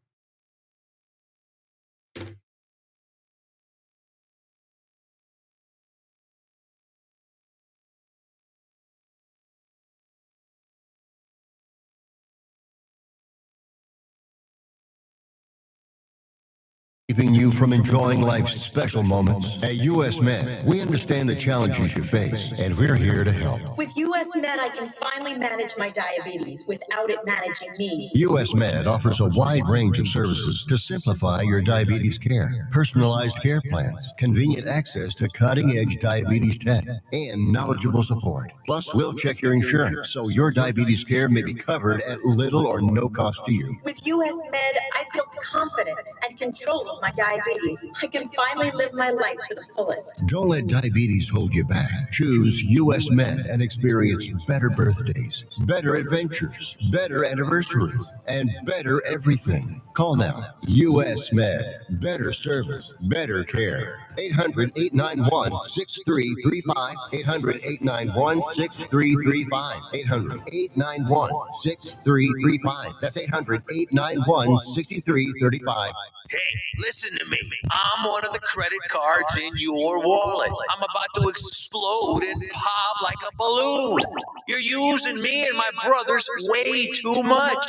Keeping you from enjoying life's special moments. At US Med, we understand the challenges you face, and we're here to help. With US Med, I can finally manage my diabetes without it managing me. US Med offers a wide range of services to simplify your diabetes care. Personalized care plans, convenient access to cutting-edge diabetes tech, and knowledgeable support. Plus, we'll check your insurance, so your diabetes care may be covered at little or no cost to you. With US Med, I feel confident and control of my diabetes. I can finally live my life to the fullest. Don't let diabetes hold you back. Choose US Med and experience better birthdays, better adventures, better anniversaries, and better everything. Call now. US Med. Better service, better care. 800-891-6335. 800-891-6335. 800-891-6335. That's 800-891-6335. Hey, listen to me. I'm one of the credit cards in your wallet. I'm about to explode and pop like a balloon. You're using me and my brothers way too much.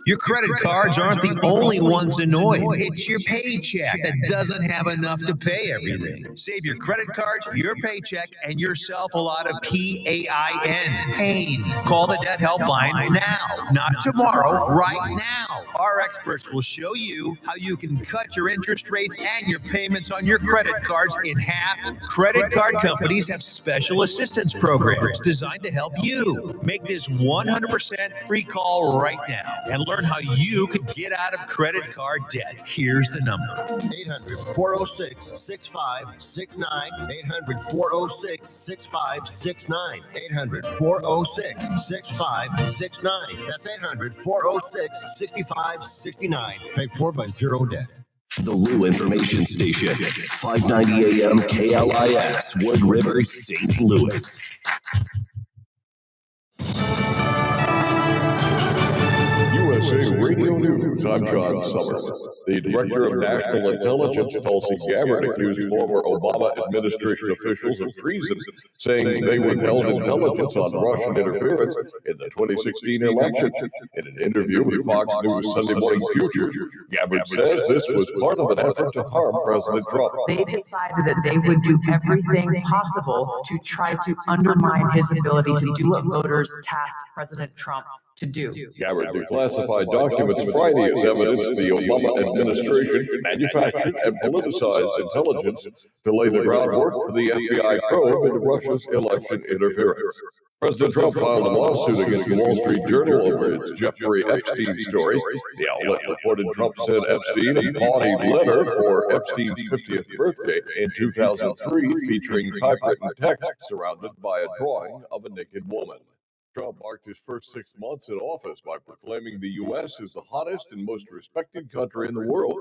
Your credit cards aren't the only ones annoyed. It's your paycheck that doesn't have enough to pay everything. Save your credit cards, your paycheck, and yourself a lot of PAIN. Pain. Call the debt helpline now, not tomorrow, right now. Our experts will show you how you can cut your interest rates and your payments on your credit cards in half. Credit card companies have special assistance programs designed to help you. Make this 100% free call right now and learn how you could get out of credit card debt. Here's the number. 800-406-6569. 800-406-6569. 800-406-6569. That's 800-406-6569. Paid for by Zero Debt. The Lou Information Station, 590 AM KLIS, Wood River, St. Louis. Radio News, I'm John Summers. The Director of National Intelligence, Tulsi Gabbard, accused former Obama administration officials of treason, saying they withheld intelligence on Russian interference in the 2016 election. In an interview with Fox News Sunday Morning Future, Gabbard says this was part of an effort to harm President Trump. They decided that they would do everything possible to try to undermine his ability to do what voters tasked President Trump to do. Gabbard declassified documents Friday as evidence the Obama administration manufactured and politicized intelligence to lay the groundwork for the FBI probe into Russia's election interference. President Trump filed a lawsuit against the Wall Street Journal over its Jeffrey Epstein story. The outlet reported Trump sent Epstein a bawdy letter for Epstein's 50th birthday in 2003, featuring typewritten text surrounded by a drawing of a naked woman. Trump marked his first 6 months in office by proclaiming the U.S. is the hottest and most respected country in the world.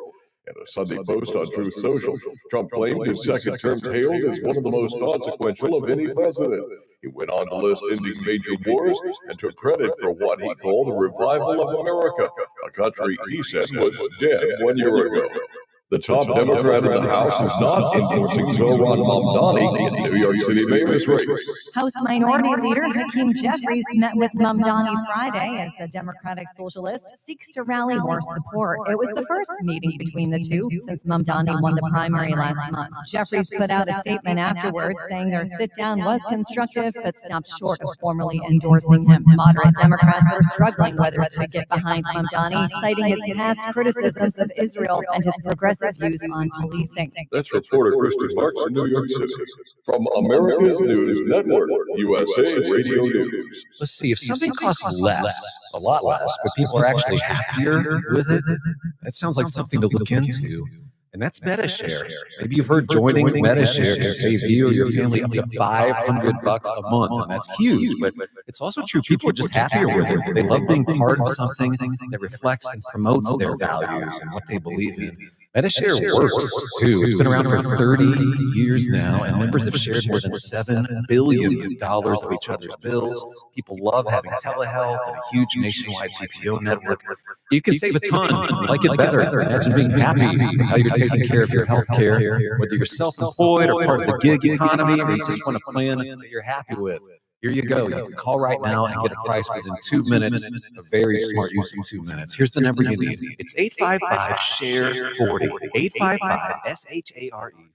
In a Sunday post on Truth Social, Trump claimed his second term hailed as one of the most consequential of any president. He went on to list ending major wars and took credit for what he called the revival of America, a country he said was dead 1 year ago. The top Democrat in the House is not endorsing Zohran Mamdani in the New York City mayor's race. House Minority Leader Hakeem Jeffries met with Mamdani Friday as the Democratic Socialist seeks to rally more support. It was the first meeting between the two since Mamdani won the primary last month. Jeffries put out a statement afterwards saying their sit-down was constructive but stopped short of formally endorsing him. Moderate Democrats are struggling whether to get behind Mamdani, citing his past criticisms of Israel and his progressive views on policing. That's reporter Christy Marks in New York City. From America's News Network, USA Radio News. Let's see, if something costs less, a lot less, but people are actually happier with it, that sounds like something to look into. And that's MetaShare. Maybe you've heard joining MetaShare can save you or your family up to $500 a month, and that's huge. But it's also true, people are just happier with it. They love being part of something that reflects and promotes their values and what they believe in. MetaShare works too. It's been around for 30 years now, and members have shared more than $7 billion of each other's bills. People love having telehealth and a huge nationwide GPO network. You can save a ton, like it better. Imagine being happy with how you're taking care of your health care, whether you're self-employed or part of the gig economy, or you just want a plan that you're happy with. Here you go. You can call right now and get a price within 2 minutes. A very smart use in 2 minutes. Here's the number you need. It's 855-SHARE-40. 855-SHARE-40.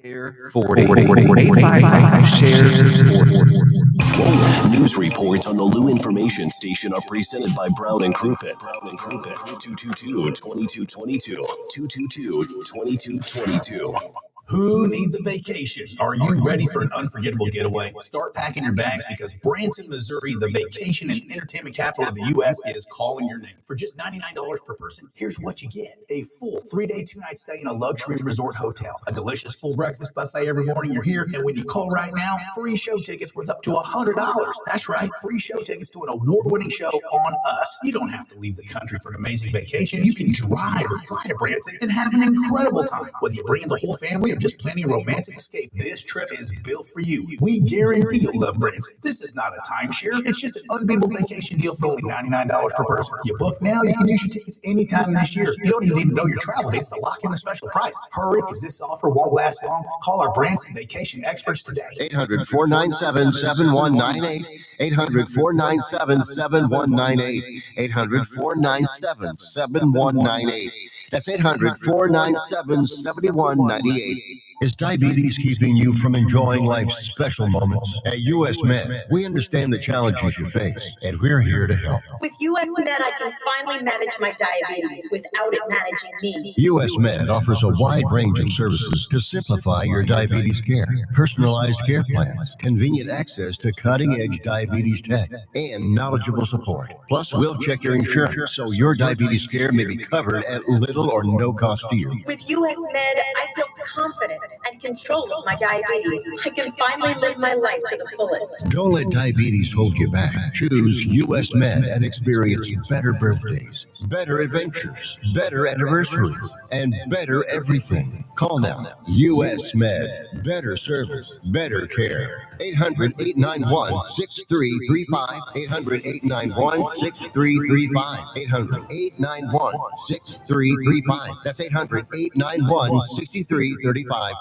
Share 40. 855-SHARE-40. News reports on the Lou Information Station are presented by Brown and Crouppen. 222-2222. 222-2222. Who needs a vacation? Are you ready for an unforgettable getaway? Start packing your bags because Branson, Missouri, the vacation and entertainment capital of the U.S., is calling your name. For just $99 per person, here's what you get. A full 3-day, 2-night stay in a luxury resort hotel. A delicious full breakfast buffet every morning you're here. And when you call right now, free show tickets worth up to $100. That's right, free show tickets to an award-winning show on us. You don't have to leave the country for an amazing vacation. You can drive or fly to Branson and have an incredible time. Whether you bring in the whole family or just planning a romantic escape, this trip is built for you. We guarantee you'll love Branson. This is not a timeshare. It's just an unbeatable vacation deal for only $99 per person. You book now, you can use your tickets anytime this year. You don't even know your travel dates to lock in the special price. Hurry, because this offer won't last long. Call our Branson vacation experts today. 800-497-7198. 800-497-7198. 800-497-7198. That's 800-497-7198. Is diabetes keeping you from enjoying life's special moments? At US Med, we understand the challenges you face, and we're here to help. With US Med, I can finally manage my diabetes without it managing me. US Med offers a wide range of services to simplify your diabetes care. Personalized care plans, convenient access to cutting-edge diabetes tech, and knowledgeable support. Plus, we'll check your insurance so your diabetes care may be covered at little or no cost to you. With US Med, I feel confident and control of my diabetes. I can finally live my life to the fullest. Don't let diabetes hold you back. Choose US Med and experience better birthdays, better adventures, better anniversary, and better everything. Call now. US Med. Better service, better care. 800-891-6335. 800-891-6335. 800-891-6335. That's 800-891-6335.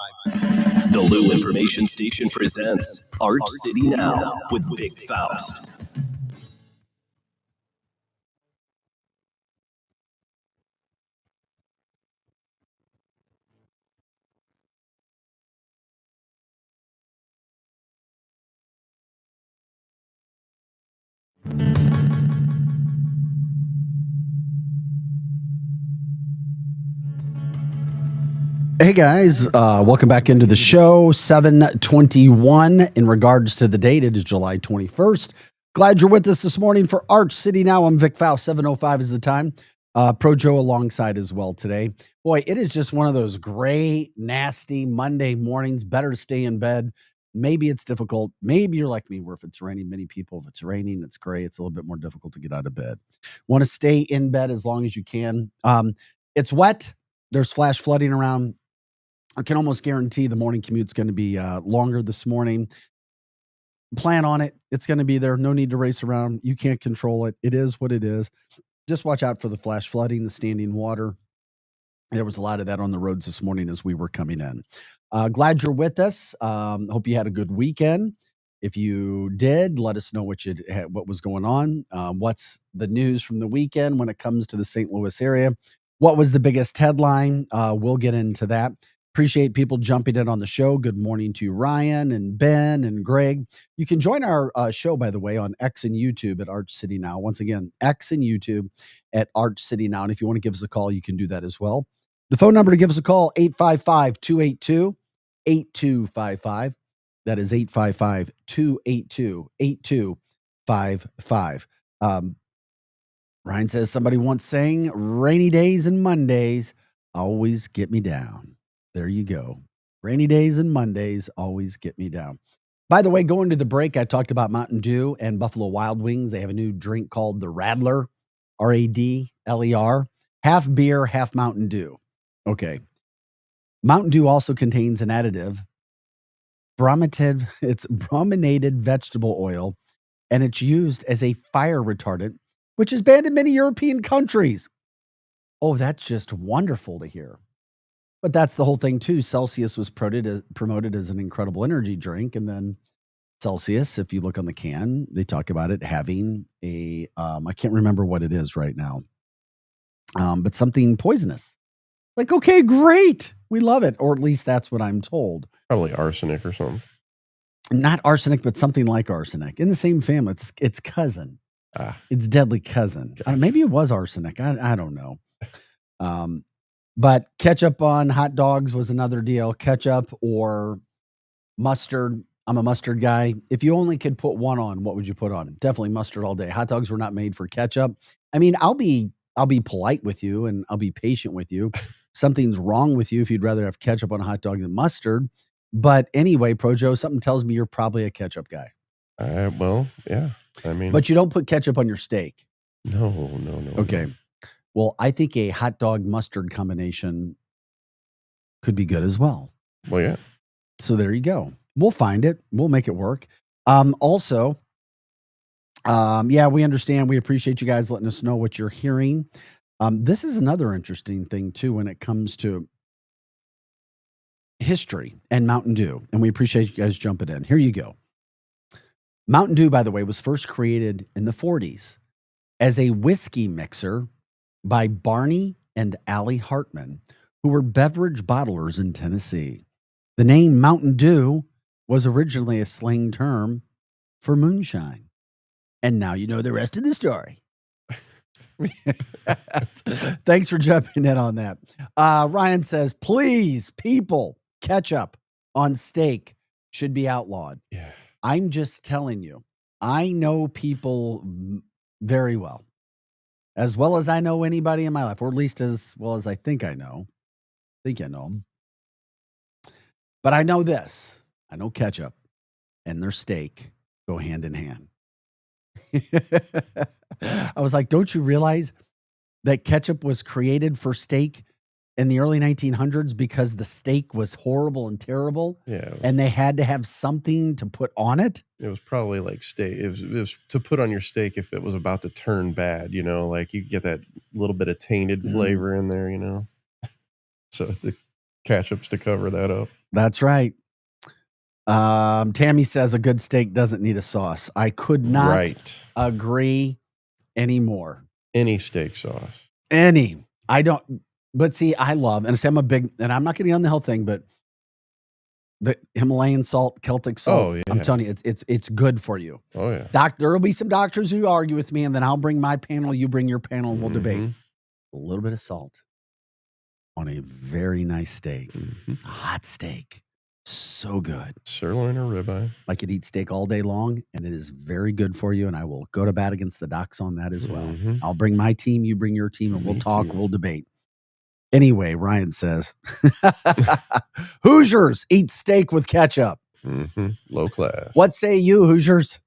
The Lou Information Station presents Arch City Now with Vic Faust. Hey guys, welcome back into the show. 7:21 in regards to the date. It is July 21st. Glad you're with us this morning for Arch City Now. I'm Vic Faust. 7:05 is the time. Pro Joe alongside as well today. Boy, it is just one of those gray, nasty Monday mornings. Better to stay in bed. Maybe it's difficult. Maybe you're like me, where if it's raining, many people, if it's raining, it's gray, it's a little bit more difficult to get out of bed. Want to stay in bed as long as you can. It's wet. There's flash flooding around. I can almost guarantee the morning commute's going to be longer this morning. Plan on it. It's going to be there. No need to race around. You can't control it. It is what it is. Just watch out for the flash flooding, the standing water. There was a lot of that on the roads this morning as we were coming in. Glad you're with us. Hope you had a good weekend. If you did, let us know what was going on. What's the news from the weekend when it comes to the St. Louis area? What was the biggest headline? We'll get into that. Appreciate people jumping in on the show. Good morning to Ryan and Ben and Greg. You can join our show, by the way, on X and YouTube at Arch City Now. Once again, X and YouTube at Arch City Now. And if you want to give us a call, you can do that as well. The phone number to give us a call, 855-282-8255. That is 855-282-8255. Ryan says, somebody once sang, rainy days and Mondays always get me down. There you go. Rainy days and Mondays always get me down. By the way, going to the break, I talked about Mountain Dew and Buffalo Wild Wings. They have a new drink called the Radler, R-A-D-L-E-R. Half beer, half Mountain Dew. Okay. Mountain Dew also contains an additive, it's brominated vegetable oil, and it's used as a fire retardant, which is banned in many European countries. Oh, that's just wonderful to hear. But that's the whole thing, too. Celsius was promoted as an incredible energy drink. And then Celsius, if you look on the can, they talk about it having a, I can't remember what it is right now, but something poisonous. Like, okay, great. We love it. Or at least that's what I'm told. Probably arsenic or something. Not arsenic, but something like arsenic. In the same family. It's cousin. It's deadly cousin. Maybe it was arsenic. I don't know. But ketchup on hot dogs was another deal. Ketchup or mustard. I'm a mustard guy. If you only could put one on, what would you put on? Definitely mustard all day. Hot dogs were not made for ketchup. I mean, I'll be polite with you and I'll be patient with you. Something's wrong with you if you'd rather have ketchup on a hot dog than mustard. But anyway, Pro Joe, something tells me you're probably a ketchup guy. Well, yeah. I mean, but you don't put ketchup on your steak. No. Okay. Well, I think a hot dog mustard combination could be good as well. Well, yeah. So there you go. We'll find it. We'll make it work. Also, yeah, we understand. We appreciate you guys letting us know what you're hearing. This is another interesting thing, too, when it comes to history and Mountain Dew. And we appreciate you guys jumping in. Here you go. Mountain Dew, by the way, was first created in the 40s as a whiskey mixer by Barney and Allie Hartman, who were beverage bottlers in Tennessee. The name Mountain Dew was originally a slang term for moonshine. And now you know the rest of the story. Thanks for jumping in on that. Ryan says, please, people, ketchup on steak should be outlawed. Yeah. I'm just telling you, I know people very well. As well as I know anybody in my life, or at least as well as I think I know. I know them. But I know this. I know ketchup and their steak go hand in hand. I was like, don't you realize that ketchup was created for steak in the early 1900s because the steak was horrible and terrible? Yeah. And they had to have something to put on it? It was probably like steak. It was to put on your steak if it was about to turn bad, like you get that little bit of tainted flavor in there, So the ketchup's to cover that up. That's right. Tammy says a good steak doesn't need a sauce. I could not agree anymore. Any steak sauce. Any. I don't. But see, I love, and I'm a big, and I'm not getting on the health thing, but the Himalayan salt, Celtic salt. Oh, yeah. I'm telling you, it's good for you. Oh yeah. There will be some doctors who argue with me, and then I'll bring my panel, you bring your panel, and we'll debate. A little bit of salt on a very nice steak, a hot steak, so good. Sirloin or ribeye. I could eat steak all day long, and it is very good for you. And I will go to bat against the Ducks on that as well. I'll bring my team, you bring your team, and we'll talk. We'll debate. Anyway, Ryan says, Hoosiers eat steak with ketchup. Low class. What say you, Hoosiers?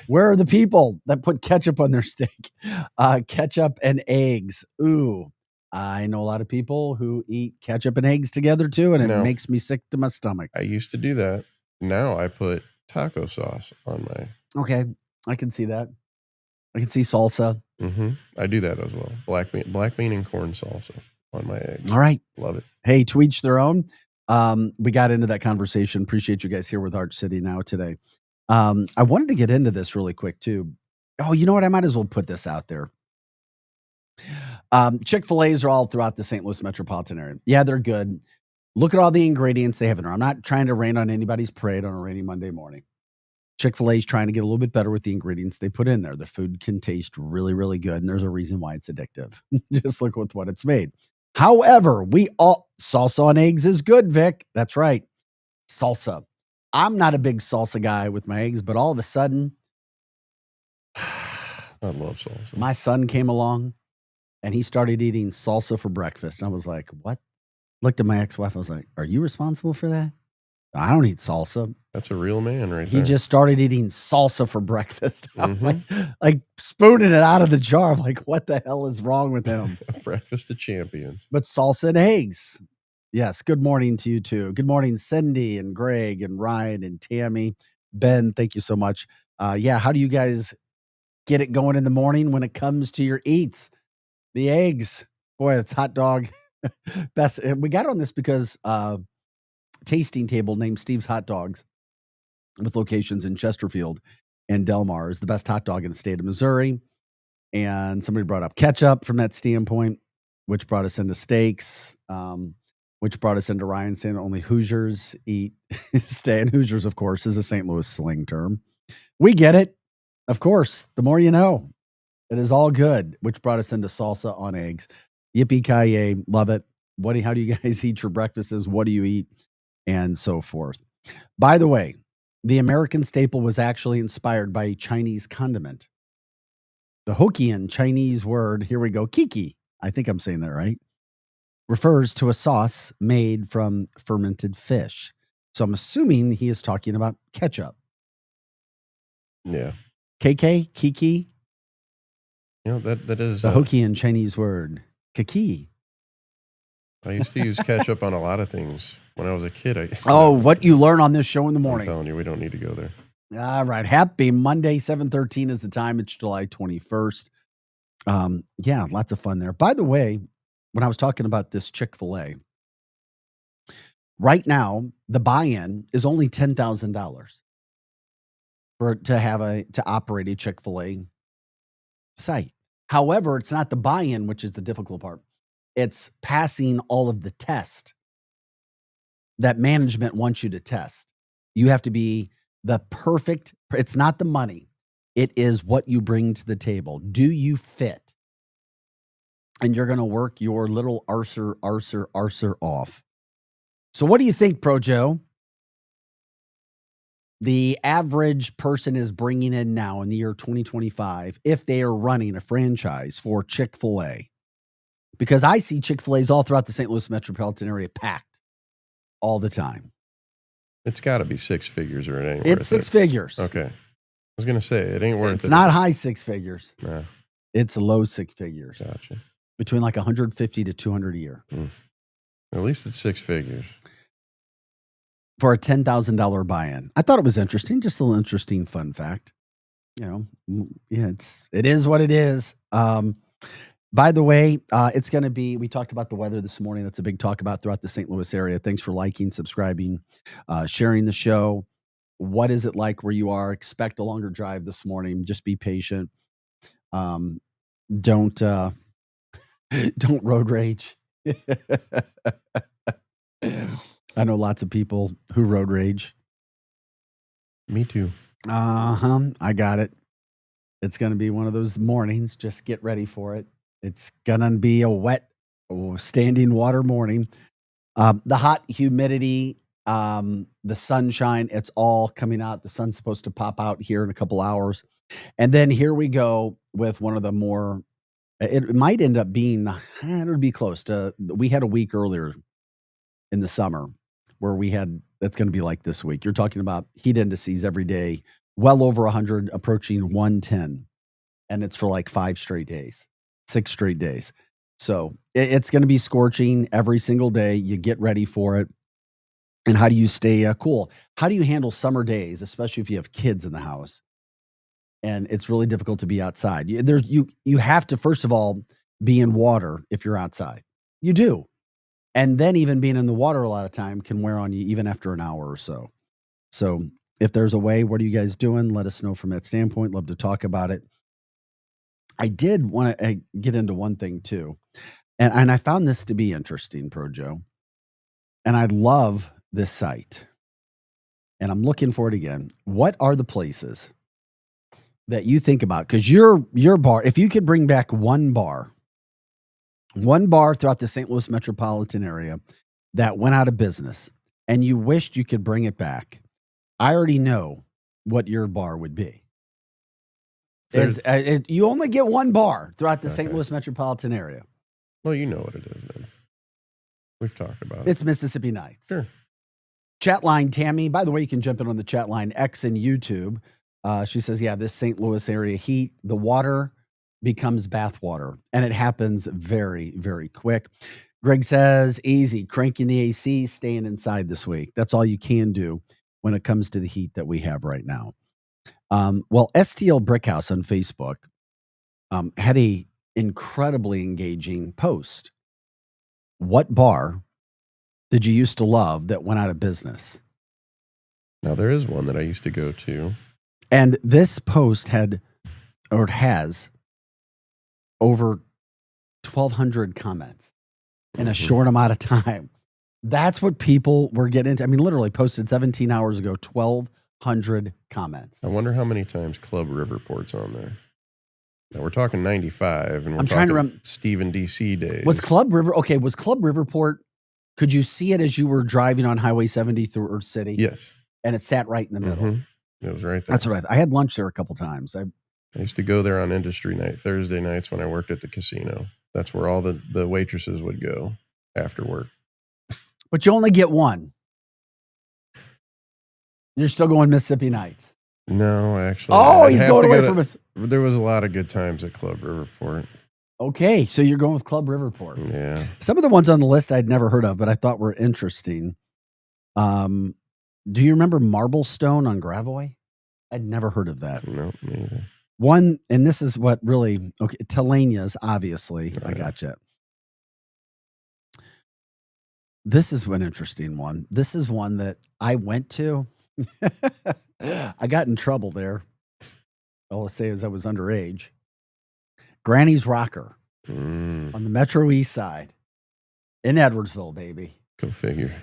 Where are the people that put ketchup on their steak? Ketchup and eggs. Ooh, I know a lot of people who eat ketchup and eggs together too, and it makes me sick to my stomach. I used to do that. Now I put taco sauce on my. Okay, I can see that. I can see salsa. I do that as well. Black bean and corn salsa on my eggs. All right. Love it. Hey, to each their own. We got into that conversation. Appreciate you guys here with Arch City now today. I wanted to get into this really quick too. Oh, you know what? I might as well put this out there. Chick-fil-A's are all throughout the St. Louis metropolitan area. Yeah, they're good. Look at all the ingredients they have in there. I'm not trying to rain on anybody's parade on a rainy Monday morning. Chick-fil-A's trying to get a little bit better with the ingredients they put in there. The food can taste really, really good, and there's a reason why it's addictive. Just look with what it's made. However, salsa on eggs is good, Vic. That's right. Salsa. I'm not a big salsa guy with my eggs, but all of a sudden, I love salsa. My son came along and he started eating salsa for breakfast. And I was like, what? Looked at my ex-wife. I was like, are you responsible for that? I don't eat salsa. That's a real man right He there. just started eating salsa for breakfast. I was like spooning it out of the jar. I'm like, what the hell is wrong with him? Breakfast of champions. But salsa and eggs. Yes. Good morning to you too. Good morning, Cindy and Greg and Ryan and Tammy. Ben, thank you so much. Yeah. How do you guys get it going in the morning when it comes to your eats? The eggs. Boy, it's hot dog. Best. We got on this because Tasting Table named Steve's Hot Dogs with locations in Chesterfield and Del Mar is the best hot dog in the state of Missouri. And somebody brought up ketchup from that standpoint, which brought us into steaks, which brought us into Ryan saying only Hoosiers eat steak. And Hoosiers, of course, is a St. Louis slang term. We get it. Of course, the more you know. It is all good, which brought us into salsa on eggs. Yippee-ki-yay. Love it. How do you guys eat your breakfasts? What do you eat? And so forth. By the way, the American staple was actually inspired by a Chinese condiment. The Hokkien Chinese word, here we go, kiki, I think I'm saying that right, refers to a sauce made from fermented fish. So I'm assuming he is talking about ketchup. Yeah. KK, kiki. That is the Hokkien Chinese word, kiki. I used to use ketchup on a lot of things when I was a kid. What you learn on this show in the morning. I'm telling you, we don't need to go there. All right. Happy Monday, 7:13 is the time. It's July 21st. Yeah, lots of fun there. By the way, when I was talking about this Chick-fil-A, right now, the buy-in is only $10,000 to operate a Chick-fil-A site. However, it's not the buy-in, which is the difficult part. It's passing all of the tests that management wants you to test. You have to be the perfect, it's not the money. It is what you bring to the table. Do you fit? And you're going to work your little arser off. So what do you think, Pro Joe? The average person is bringing in now in the year 2025 if they are running a franchise for Chick-fil-A. Because I see Chick-fil-A's all throughout the St. Louis metropolitan area packed all the time. It's got to be six figures or it ain't worth It's six figures. Okay. I was going to say, it ain't worth it. It's not high six figures. No. It's low six figures. Gotcha. between like 150 to 200 a year. At least it's six figures. For a $10,000 buy-in. I thought it was interesting, just a little interesting fun fact. You know, yeah, it is what it is. By the way, it's going to be, we talked about the weather this morning. That's a big talk about throughout the St. Louis area. Thanks for liking, subscribing, sharing the show. What is it like where you are? Expect a longer drive this morning. Just be patient. Don't road rage. I know lots of people who road rage. Me too. I got it. It's going to be one of those mornings. Just get ready for it. It's going to be a wet, standing water morning. The hot humidity, the sunshine, it's all coming out. The sun's supposed to pop out here in a couple hours. And then here we go with one of the more, it might end up being, it would be close to, we had a week earlier in the summer where we had, that's going to be like this week. You're talking about heat indices every day, well over 100, approaching 110. And it's for like 6 straight days. So it's going to be scorching every single day. You get ready for it. And how do you stay cool? How do you handle summer days, especially if you have kids in the house? And it's really difficult to be outside. You have to, first of all, be in water if you're outside. You do. And then even being in the water a lot of time can wear on you even after an hour or so. So if there's a way, what are you guys doing? Let us know from that standpoint. Love to talk about it. I did want to get into one thing too. And I found this to be interesting, Pro Joe. And I love this site. And I'm looking for it again. What are the places that you think about? Because your bar, if you could bring back one bar throughout the St. Louis metropolitan area that went out of business and you wished you could bring it back, I already know what your bar would be. You only get one bar throughout the St. Louis metropolitan area. Well, you know what it is then. We've talked about it. It's Mississippi Nights. Sure. Chat line, Tammy. By the way, you can jump in on the chat line, X and YouTube. She says, yeah, this St. Louis area heat, the water becomes bath water, and it happens very, very quick. Greg says, easy, cranking the AC, staying inside this week. That's all you can do when it comes to the heat that we have right now. Well, STL Brickhouse on Facebook had a incredibly engaging post. What bar did you used to love that went out of business? Now, there is one that I used to go to. And this post has over 1,200 comments in a short amount of time. That's what people were getting into. I mean, literally posted 17 hours ago, 1,200 comments. I wonder how many times Club Riverport's on there. Now, we're talking 95, and I'm trying to remember Stephen DC days. Was Club Riverport, could you see it as you were driving on Highway 70 through Earth City? Yes. And it sat right in the middle. Mm-hmm. It was right there. That's what I had lunch there a couple times. I used to go there on industry night, Thursday nights when I worked at the casino. That's where all the waitresses would go after work. But you only get one. You're still going Mississippi Nights. No, actually. Oh, he's going away from us. There was a lot of good times at Club Riverport. Okay, so you're going with Club Riverport. Yeah. Some of the ones on the list I'd never heard of, but I thought were interesting. Do you remember Marblestone on Gravois? I'd never heard of that. No, me either. One, and this is what really, okay, Telania's, obviously. I gotcha. This is an interesting one. This is one that I went to. I got in trouble there. All I'll say is I was underage. Granny's Rocker on the Metro East Side in Edwardsville, baby. Go figure.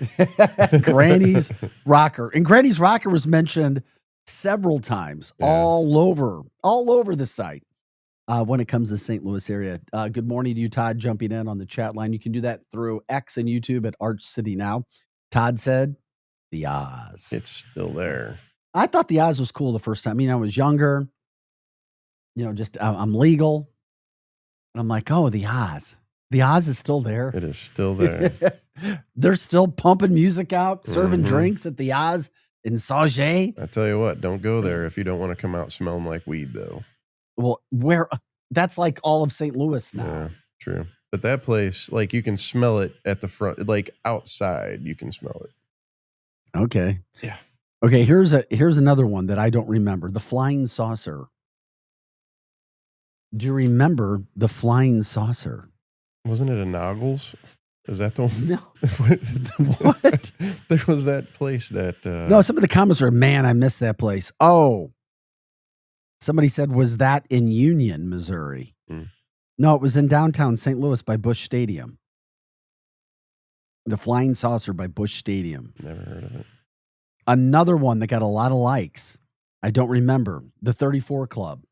Granny's Rocker. And Granny's Rocker was mentioned several times all over the site when it comes to St. Louis area. Good morning to you, Todd, jumping in on the chat line. You can do that through X and YouTube at Arch City Now. Todd said, the Oz. It's still there. I thought the Oz was cool the first time. I was younger. Just I'm legal. And I'm like, oh, the Oz. The Oz is still there. It is still there. They're still pumping music out, serving drinks at the Oz in Sauget. I tell you what, don't go there if you don't want to come out smelling like weed, though. Well, that's like all of St. Louis now. Yeah, true. But that place, like you can smell it at the front, like outside, you can smell it. Okay. Yeah. Okay, here's another one that I don't remember. The Flying Saucer. Do you remember the Flying Saucer? Wasn't it a Noggles? Is that the one? No. What? There was that place that. No, some of the comments were, man, I missed that place. Oh, somebody said, was that in Union, Missouri? No, it was in downtown St. Louis by Busch Stadium. The Flying Saucer by Busch Stadium. Never heard of it. Another one that got a lot of likes. I don't remember. The 34 Club.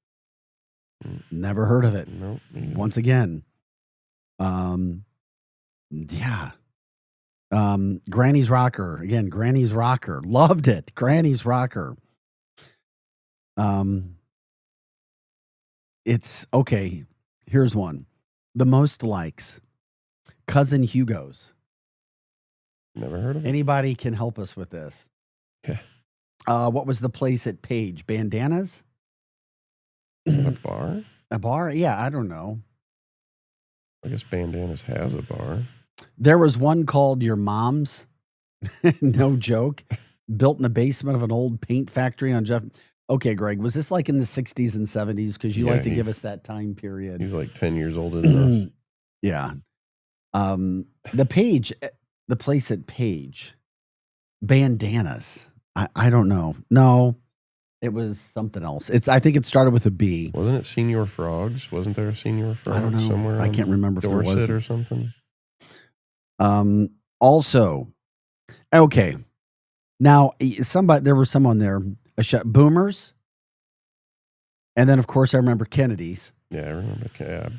Never heard of it. Nope. Once again. Yeah. Granny's Rocker. Again, Granny's Rocker. Loved it. Granny's Rocker. It's okay. Here's one. The most likes. Cousin Hugo's. Never heard of it. Anybody can help us with this. Okay. What was the place at Page? Bandanas? A bar? A bar? Yeah, I don't know. I guess Bandanas has a bar. There was one called Your Mom's. No joke. Built in the basement of an old paint factory on Jeff. Okay, Greg, was this like in the 60s and 70s? Because you like to give us that time period. He's like 10 years older than us. Yeah. The Page, the place at Page, Bandanas. I don't know. No, it was something else. I think it started with a B. Wasn't it Senior Frogs? Wasn't there a Senior Frogs I don't know. somewhere? I can't remember if there was Dorset or something. Also, okay. Now, there was someone there, Boomers. And then, of course, I remember Kennedy's. Yeah, I remember Cab.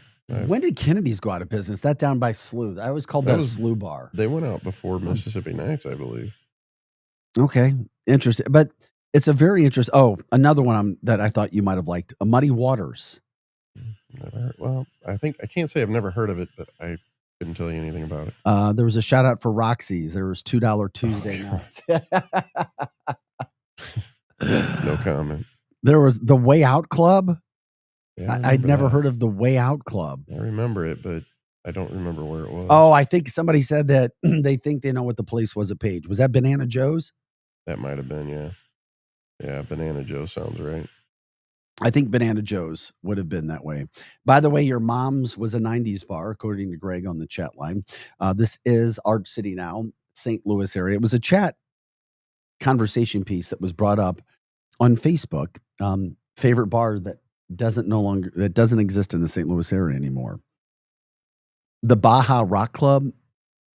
When did Kennedy's go out of business? That down by Slough. I always called that a Slough bar. They went out before Mississippi Nights, I believe. Okay, interesting. But it's a very interesting. Oh, another one that I thought you might have liked, Muddy Waters. Never. Well, I can't say I've never heard of it, but I couldn't tell you anything about it. There was a shout out for Roxy's. There was $2 Tuesday nights. No comment. There was the Way Out Club. Yeah, I'd never heard of the Way Out Club. I remember it, but I don't remember where it was. Oh, I think somebody said that they think they know what the place was at Page. Was that Banana Joe's? That might have been, yeah. Yeah, Banana Joe sounds right. I think Banana Joe's would have been that way. By the way, Your Mom's was a 90s bar, according to Greg on the chat line. This is Art City Now, St. Louis area. It was a chat conversation piece that was brought up on Facebook. Favorite bar that doesn't exist in the St. Louis area anymore. The Baja Rock Club.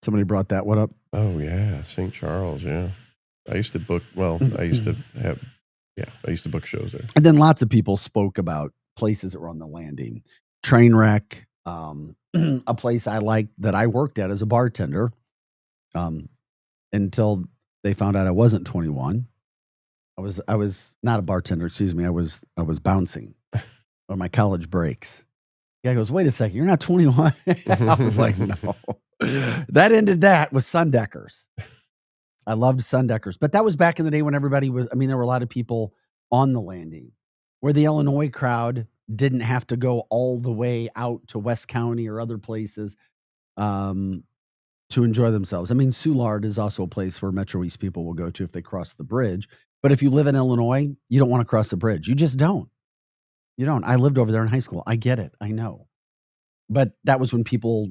Somebody brought that one up. Oh yeah, St. Charles. Yeah, I used to book. Well, I used to book shows there. And then lots of people spoke about places that were on the landing. Trainwreck, a place I liked that I worked at as a bartender, until they found out I wasn't 21. I was not a bartender. Excuse me. I was bouncing on my college breaks. Guy goes, wait a second, you're not 21. I was like, no. That ended that with Sundeckers. I loved Sundeckers. But that was back in the day when everybody was, there were a lot of people on the landing where the Illinois crowd didn't have to go all the way out to West County or other places to enjoy themselves. Soulard is also a place where Metro East people will go to if they cross the bridge. But if you live in Illinois, you don't want to cross the bridge. You just don't. You don't. I lived over there in high school. I get it. I know. But that was when people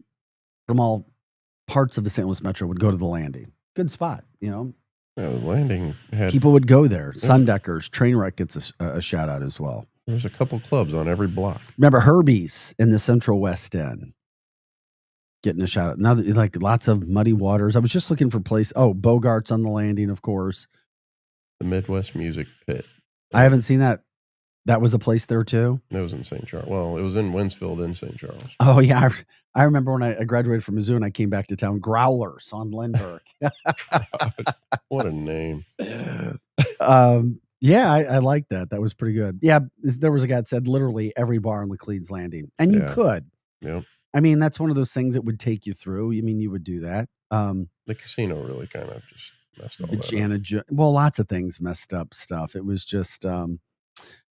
from all parts of the St. Louis Metro would go to the landing. Good spot, Yeah, the landing had people would go there. Sundeckers, Trainwreck gets a shout out as well. There's a couple clubs on every block. Remember Herbie's in the Central West End getting a shout out. Now that like lots of Muddy Waters. I was just looking for place. Oh, Bogart's on the landing, of course. The Midwest Music Pit. I haven't seen that. That was a place there too? That was in St. Charles. Well, it was in Winsfield, then St. Charles. Oh, yeah. I remember when I graduated from Mizzou and I came back to town. Growlers on Lindbergh. What a name. Yeah, I like that. That was pretty good. Yeah, there was a guy that said literally every bar on Laclede's Landing. And you could. Yep. That's one of those things that would take you through. You would do that. The casino really kind of just messed all that up. Well, lots of things messed up stuff. It was just...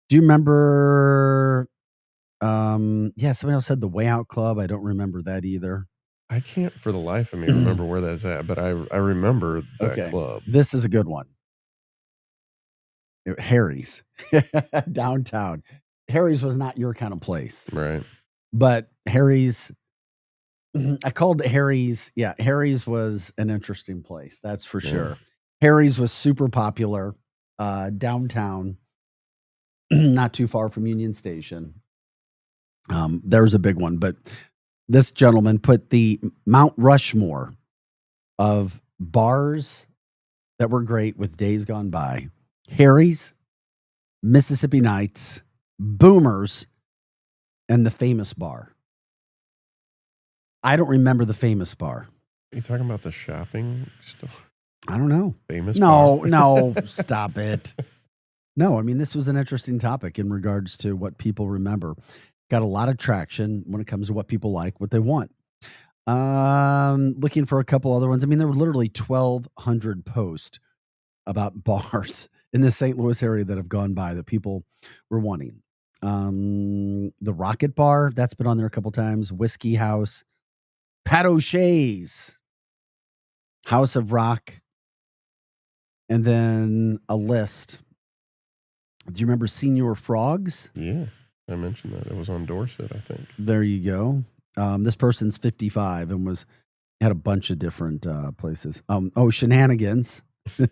do you remember Yeah, somebody else said the Way Out Club. I don't remember that either. I can't for the life of me remember where that's at, but I remember that club. This is a good one. Harry's downtown. Harry's was not your kind of place, right? But Harry's, I called it Harry's. Yeah, Harry's was an interesting place. That's for sure. Harry's was super popular downtown, not too far from Union Station. There's a big one, but this gentleman put the Mount Rushmore of bars that were great with days gone by. Harry's, Mississippi Nights, Boomers, and the Famous Bar. I don't remember the Famous Bar. Are you talking about the shopping store? I don't know. Famous No, Bar? no, stop it. No, I mean, this was an interesting topic in regards to what people remember. Got a lot of traction when it comes to what people like, what they want. Looking for a couple other ones. I mean, there were literally 1,200 posts about bars in the St. Louis area that have gone by that people were wanting. The Rocket Bar, that's been on there a couple times. Whiskey House, Pat O'Shea's, House of Rock, and then a list. Do you remember Senior Frogs? Yeah, I mentioned that. It was on Dorset, I think. There you go. This person's 55 and had a bunch of different places. Shenanigans.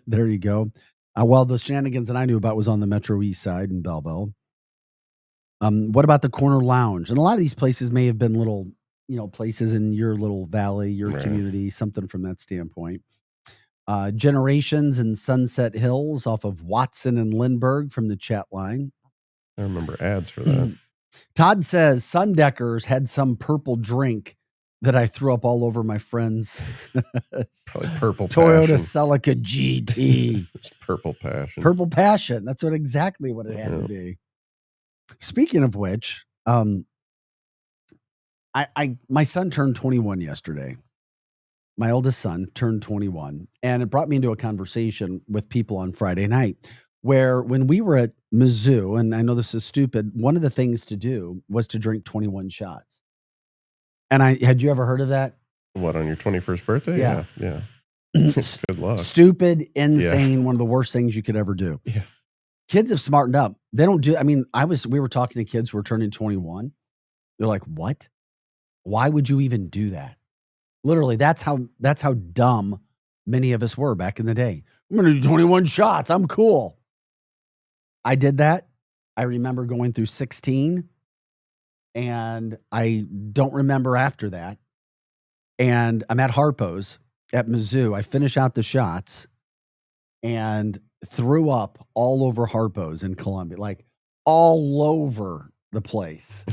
There you go. Well, the Shenanigans that I knew about was on the Metro East Side in Belleville. What about the Corner Lounge? And a lot of these places may have been little, places in your little valley, your community, something from that standpoint. Generations in Sunset Hills off of Watson and Lindbergh from the chat line. I remember ads for that. Todd says Sundeckers had some purple drink that I threw up all over my friends. Probably Purple Toyota Passion. Celica GT. It's Purple Passion. Purple Passion. That's exactly what it had to be. Speaking of which, my son turned 21 yesterday. My oldest son turned 21, and it brought me into a conversation with people on Friday night where when we were at Mizzou, and I know this is stupid, one of the things to do was to drink 21 shots. And had you ever heard of that? What, on your 21st birthday? Yeah. Yeah. Good luck. Stupid, insane, one of the worst things you could ever do. Yeah. Kids have smartened up. They don't do, we were talking to kids who were turning 21. They're like, what? Why would you even do that? Literally, that's how dumb many of us were back in the day. I'm going to do 21 shots. I'm cool. I did that. I remember going through 16, and I don't remember after that. And I'm at Harpo's at Mizzou. I finish out the shots and threw up all over Harpo's in Columbia, like all over the place.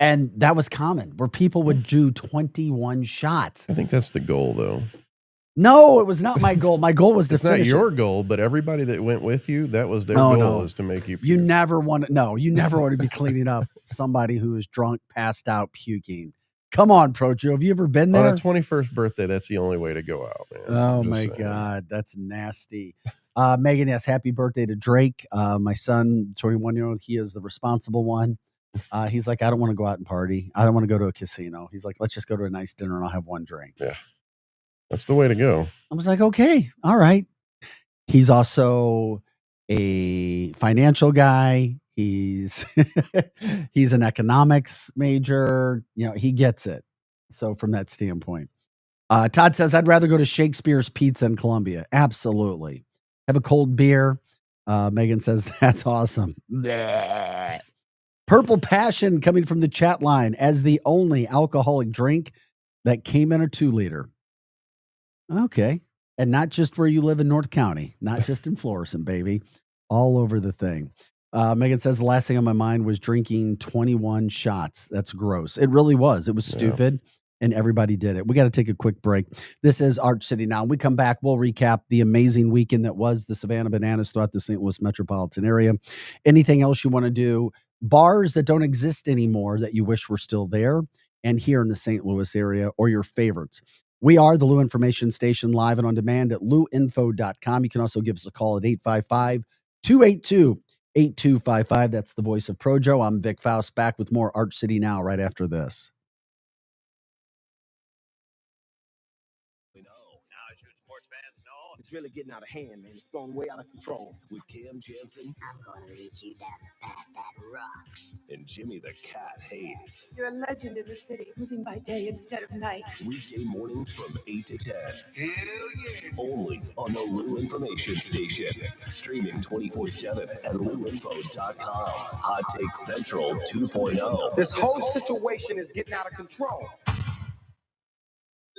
And that was common where people would do 21 shots. I think that's the goal, though. No, it was not my goal. My goal was to It's not finish your it. goal, but everybody that went with you, that was their goal, is to make you. You never want to be cleaning up somebody who is drunk, passed out, puking. Come on, Pro Joe. Have you ever been there? On a 21st birthday, that's the only way to go out, man. Oh Just my saying. God, that's nasty. Megan, yes, happy birthday to Drake. My son, 21-year-old, he is the responsible one. He's like, I don't want to go out and party. I don't want to go to a casino. He's like, let's just go to a nice dinner and I'll have one drink. Yeah, that's the way to go. I was like, okay, all right. He's also a financial guy. He's he's an economics major. He gets it. So from that standpoint, Todd says, I'd rather go to Shakespeare's Pizza in Columbia. Absolutely. Have a cold beer. Megan says, that's awesome. Bleh. Purple Passion coming from the chat line as the only alcoholic drink that came in a 2-liter. Okay. And not just where you live in North County, not just in Florissant, baby. All over the thing. Megan says the last thing on my mind was drinking 21 shots. That's gross. It really was. It was stupid, and everybody did it. We got to take a quick break. This is Arch City Now. When we come back, we'll recap the amazing weekend that was the Savannah Bananas throughout the St. Louis metropolitan area. Anything else you want to do? Bars that don't exist anymore that you wish were still there and here in the St. Louis area, or your favorites. We are the Lou Information Station, live and on demand at louinfo.com. You can also give us a call at 855-282 8255. That's the voice of Projo. I'm Vic Faust, back with more Arch City Now right after this. It's really getting out of hand, man. It's going way out of control. With Cam Jansen. I'm gonna lead you down the path that rocks. And Jimmy the Cat Hayes. You're a legend in the city, living by day instead of night. Weekday mornings from 8 to 10. Hell yeah. Only on the Lou Information Station. Streaming 24/7 at LouInfo.com. Hot Take Central 2.0. This whole situation is getting out of control.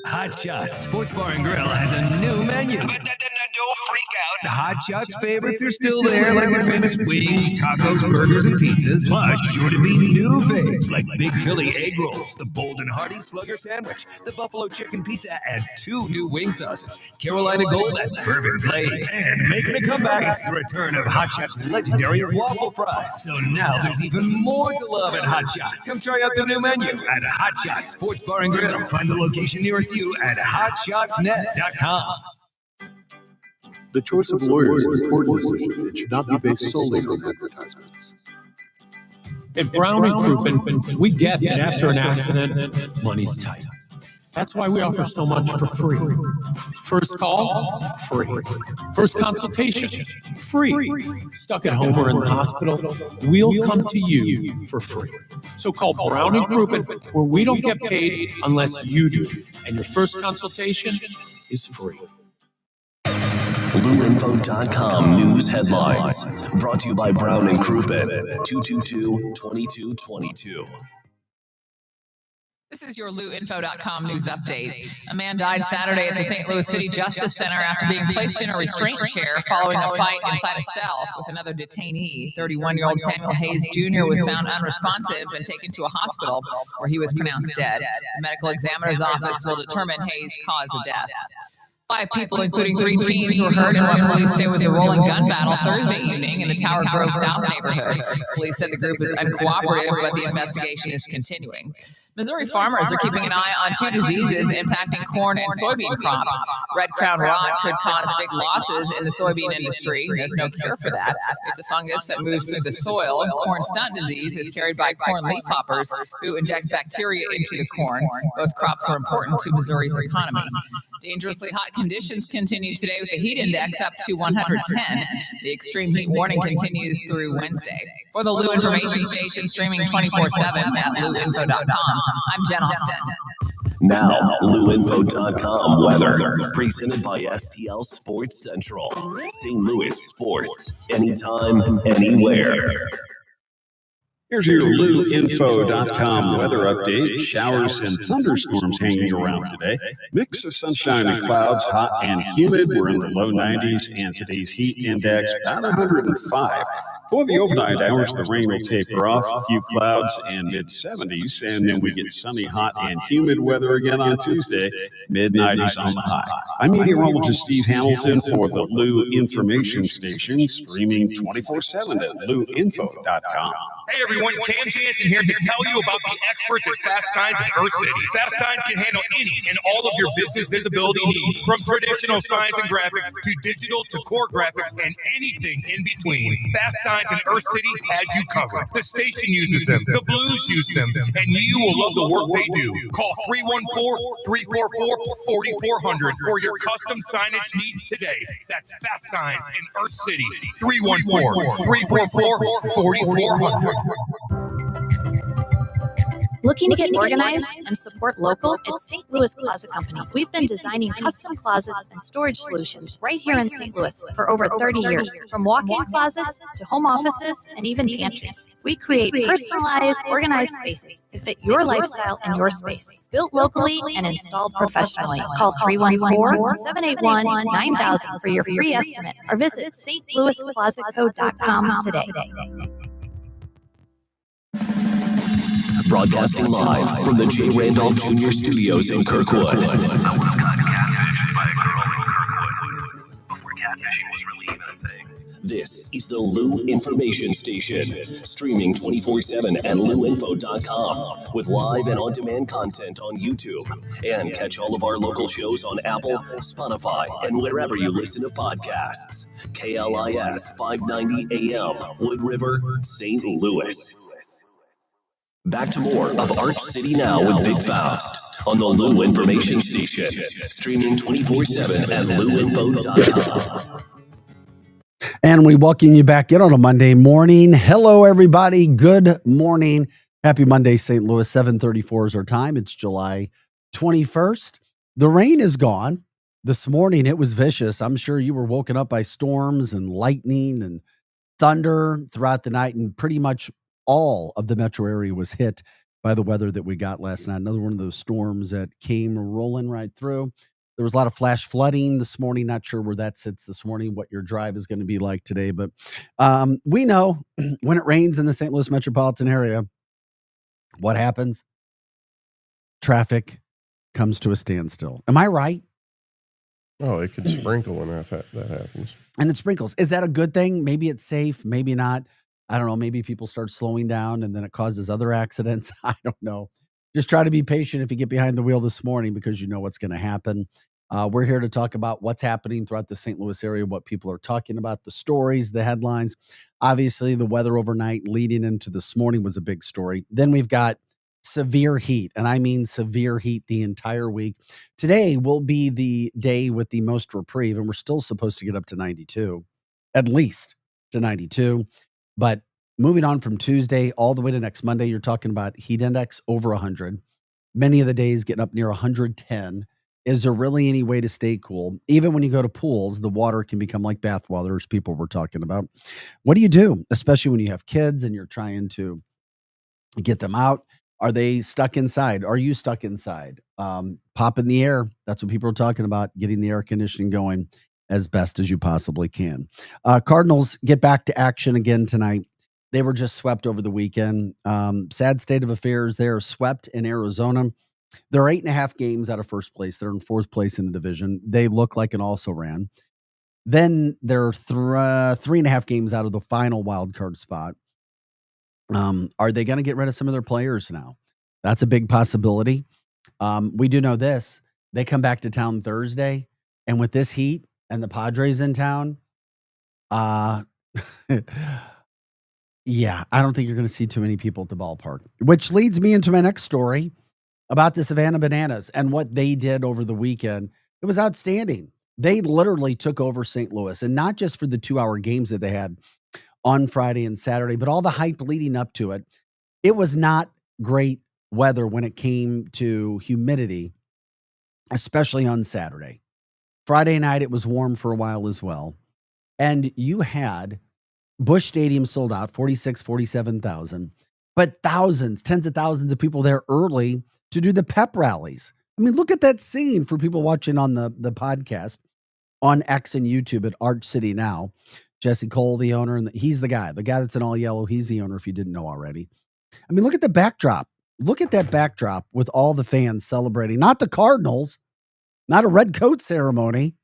Hot Shots Sports Bar and Grill has a new menu. But don't freak out. Hot Shots favorites are still there, like their famous wings, tacos, burgers, and pizzas. Plus, sure to be new faves like Big Philly egg rolls, the Bold and Hearty Slugger sandwich, the Buffalo chicken pizza, and 2 new wing sauces, Carolina Gold and Bourbon Blaze. And making a comeback, it's the return of Hot Shots' legendary waffle fries. So now there's even more to love at Hot Shots. Come try out the new menu at Hot Shots Sports Bar and Grill. Find the location nearest you at hotshotsnet.com. The choice of lawyers is important decision. It should not be based solely on advertisements. At Brown and Crouppen, we get that after an accident, money's tight. That's why we offer so much for free. First call, free. First consultation, free. Stuck at home or in the hospital, we'll come to you for free. So call Brown and Crouppen, where we don't get paid unless you do. And your first consultation is free. LouInfo.com news headlines. Brought to you by Brown and Crouppen. 222-2222. This is your LouInfo.com news update. A man died Saturday at the St. Louis City Justice Center after being placed in a restraint chair following a fight inside a cell with another detainee. 31-year-old Samuel Hayes Jr. was found unresponsive and taken to a hospital where he was pronounced dead. The medical examiner's office will determine Hayes' cause of death. 5 people, including 3 teens, were hurt in what police say was a rolling gun battle Thursday evening in the Tower Grove South neighborhood. Police said the group is uncooperative, but the investigation is continuing. Missouri farmers are keeping an eye on 2 diseases impacting corn and soybean crops. Red crown rot could cause big losses in the soybean industry. There's no cure for that. It's a fungus that moves through the soil. Corn stunt disease is carried by corn leafhoppers who inject bacteria into the corn. Both crops are important to Missouri's economy. Dangerously hot conditions continue today with the heat index up to 110. The extreme heat warning continues through Wednesday. For the Lou Information Station, streaming 24/7 at LouInfo.com. I'm Jen Austin. Now, LouInfo.com weather. Presented by STL Sports Central. St. Louis sports. Anytime, anywhere. Here's your LouInfo.com weather update. Showers and thunderstorms hanging around today. Mix of sunshine and clouds, hot and humid. We're in the low 90s, and today's heat index about 105. For the overnight hours, the rain will taper off, a few clouds and mid-70s, and then we get sunny, hot, and humid weather again on Tuesday, mid-90s on the high. I'm meteorologist Steve Hamilton for the Lou Information Station, streaming 24/7 at LouInfo.com. Hey everyone, Cam Jansen here to tell you about the experts at Fast Signs at Earth City. Fast Signs can handle any and all of your business visibility needs, from traditional signs and graphics to digital to core graphics and anything in between. Fast Signs in Earth City has you covered. The station uses them, the Blues use them, and you will love the work they do. Call 314-344-4400 for your custom signage needs today. That's Fast Signs in Earth City. 314-344-4400. Looking to get organized and support local? It's St. Louis Closet Company. We've been designing custom closets and storage solutions right here in St. Louis for over 30 years. From walk-in closets to home offices and even pantries. We create personalized, organized spaces to fit your lifestyle and your space. Built locally and installed professionally. Call 314-781-9000 for your free estimate or visit stlouisclosetco.com today. Broadcasting live from the J. Randolph Jr. Studios in Kirkwood. This is the Lou Information Station, streaming 24/7 at luinfo.com with live and on-demand content on YouTube. And catch all of our local shows on Apple, Spotify, and wherever you listen to podcasts. KLIS 590 AM, Wood River, St. Louis. Back to more of Arch City Now with Vic Faust on the Lou Information Station, streaming 24/7 at luinfo.com. And we welcome you back in on a Monday morning. Hello, everybody. Good morning. Happy Monday, St. Louis. 7:34 is our time. It's July 21st. The rain is gone. This morning, it was vicious. I'm sure you were woken up by storms and lightning and thunder throughout the night, and pretty much all of the metro area was hit by the weather that we got last night. Another one of those storms that came rolling right through. There was a lot of flash flooding this morning. Not sure where that sits this morning, what your drive is going to be like today. But we know when it rains in the St. Louis metropolitan area, what happens? Traffic comes to a standstill. Am I right? Oh, it could sprinkle when that happens. And it sprinkles. Is that a good thing? Maybe it's safe, maybe not. I don't know. Maybe people start slowing down and then it causes other accidents. I don't know. Just try to be patient if you get behind the wheel this morning, because you know what's going to happen. We're here to talk about what's happening throughout the St. Louis area, what people are talking about, the stories, the headlines. Obviously, the weather overnight leading into this morning was a big story. Then we've got severe heat, and I mean severe heat the entire week. Today will be the day with the most reprieve, and we're still supposed to get up to 92, at least to 92. But moving on from Tuesday all the way to next Monday, you're talking about heat index over 100. Many of the days getting up near 110. Is there really any way to stay cool? Even when you go to pools, the water can become like bath water, as people were talking about. What do you do, especially when you have kids and you're trying to get them out? Are they stuck inside? Are you stuck inside? Pop in the air. That's what people are talking about, getting the air conditioning going as best as you possibly can. Cardinals get back to action again tonight. They were just swept over the weekend. Sad state of affairs there, swept in Arizona. They're 8.5 games out of first place. They're in fourth place in the division. They look like an also-ran. Then they're 3.5 games out of the final wild card spot. Are they going to get rid of some of their players now? That's a big possibility. We do know this. They come back to town Thursday, and with this heat and the Padres in town, yeah, I don't think you're going to see too many people at the ballpark, which leads me into my next story about the Savannah Bananas and what they did over the weekend. It was outstanding. They literally took over St. Louis, and not just for the 2-hour games that they had on Friday and Saturday, but all the hype leading up to it. It was not great weather when it came to humidity, especially on Saturday. Friday night, it was warm for a while as well. And you had Busch Stadium sold out, 47,000, but thousands, tens of thousands of people there early to do the pep rallies. I mean, look at that scene for people watching on the podcast on X and YouTube at Arch City Now. Jesse Cole, the owner, and he's the guy that's in all yellow. He's the owner, if you didn't know already. I mean, look at the backdrop. Look at that backdrop with all the fans celebrating, not the Cardinals, not a red coat ceremony,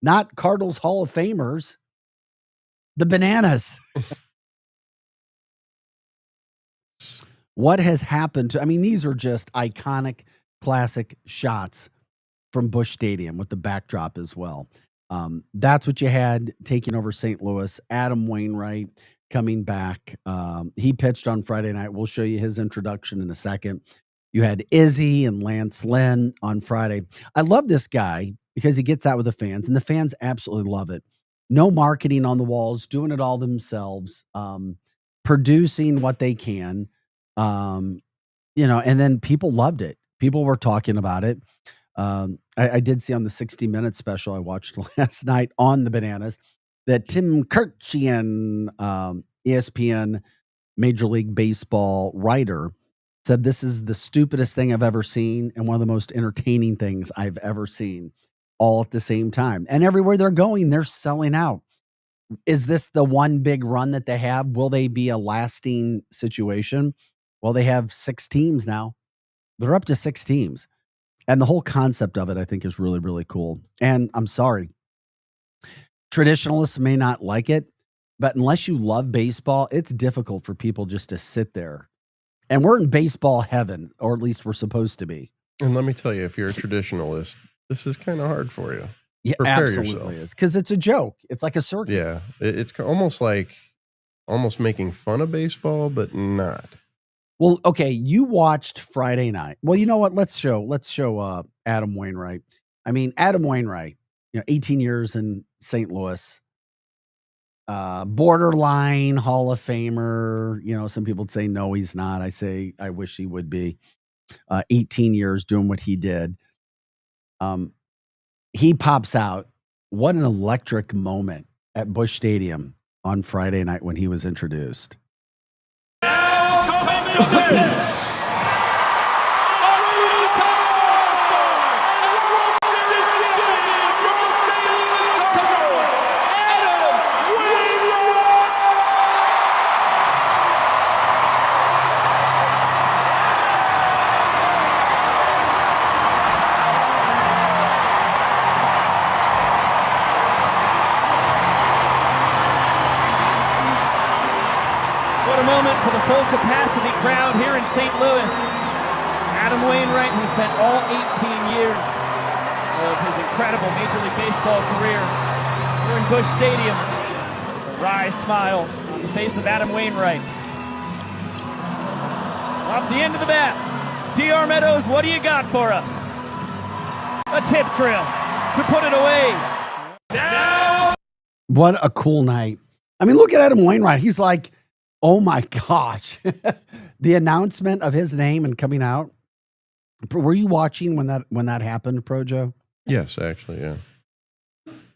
not Cardinals Hall of Famers, the Bananas. What has happened to, I mean, these are just iconic, classic shots from Busch Stadium with the backdrop as well. That's what you had taking over St. Louis. Adam Wainwright coming back. He pitched on Friday night. We'll show you his introduction in a second. You had Izzy and Lance Lynn on Friday. I love this guy because he gets out with the fans, and the fans absolutely love it. No marketing on the walls, doing it all themselves, producing what they can. And then people loved it. People were talking about it. I did see on the 60 Minutes special I watched last night on the Bananas that Tim Kirchian, ESPN Major League Baseball writer, said this is the stupidest thing I've ever seen and one of the most entertaining things I've ever seen, all at the same time. And everywhere they're going, they're selling out. Is this the one big run that they have? Will they be a lasting situation? Well, they have 6 teams now. They're up to 6 teams. And the whole concept of it, I think, is really, really cool. And I'm sorry, traditionalists may not like it, But unless you love baseball, it's difficult for people just to sit there. And we're in baseball heaven, or at least we're supposed to be. And let me tell you, if you're a traditionalist, this is kind of hard for you. Yeah, Prepare absolutely yourself. is. Because it's a joke. It's like a circus. Yeah, it's almost like making fun of baseball, but not. Well, okay, you watched Friday night. Well, you know what? Let's show Adam Wainwright. I mean, Adam Wainwright, 18 years in St. Louis, borderline Hall of Famer. Some people would say no, he's not. I say I wish he would be. 18 years doing what he did. He pops out. What an electric moment at Busch Stadium on Friday night when he was introduced. What a moment for the full capacity crowd here in St. Louis. Adam Wainwright, who spent all 18 years of his incredible Major League Baseball career here in Busch Stadium. It's a wry smile on the face of Adam Wainwright. Off the end of the bat, DR Meadows, what do you got for us? A tip drill to put it away. Now! What a cool night. I mean, look at Adam Wainwright. He's like, oh my gosh. The announcement of his name and coming out. Were you watching when that happened, Projo? Yes, actually, yeah.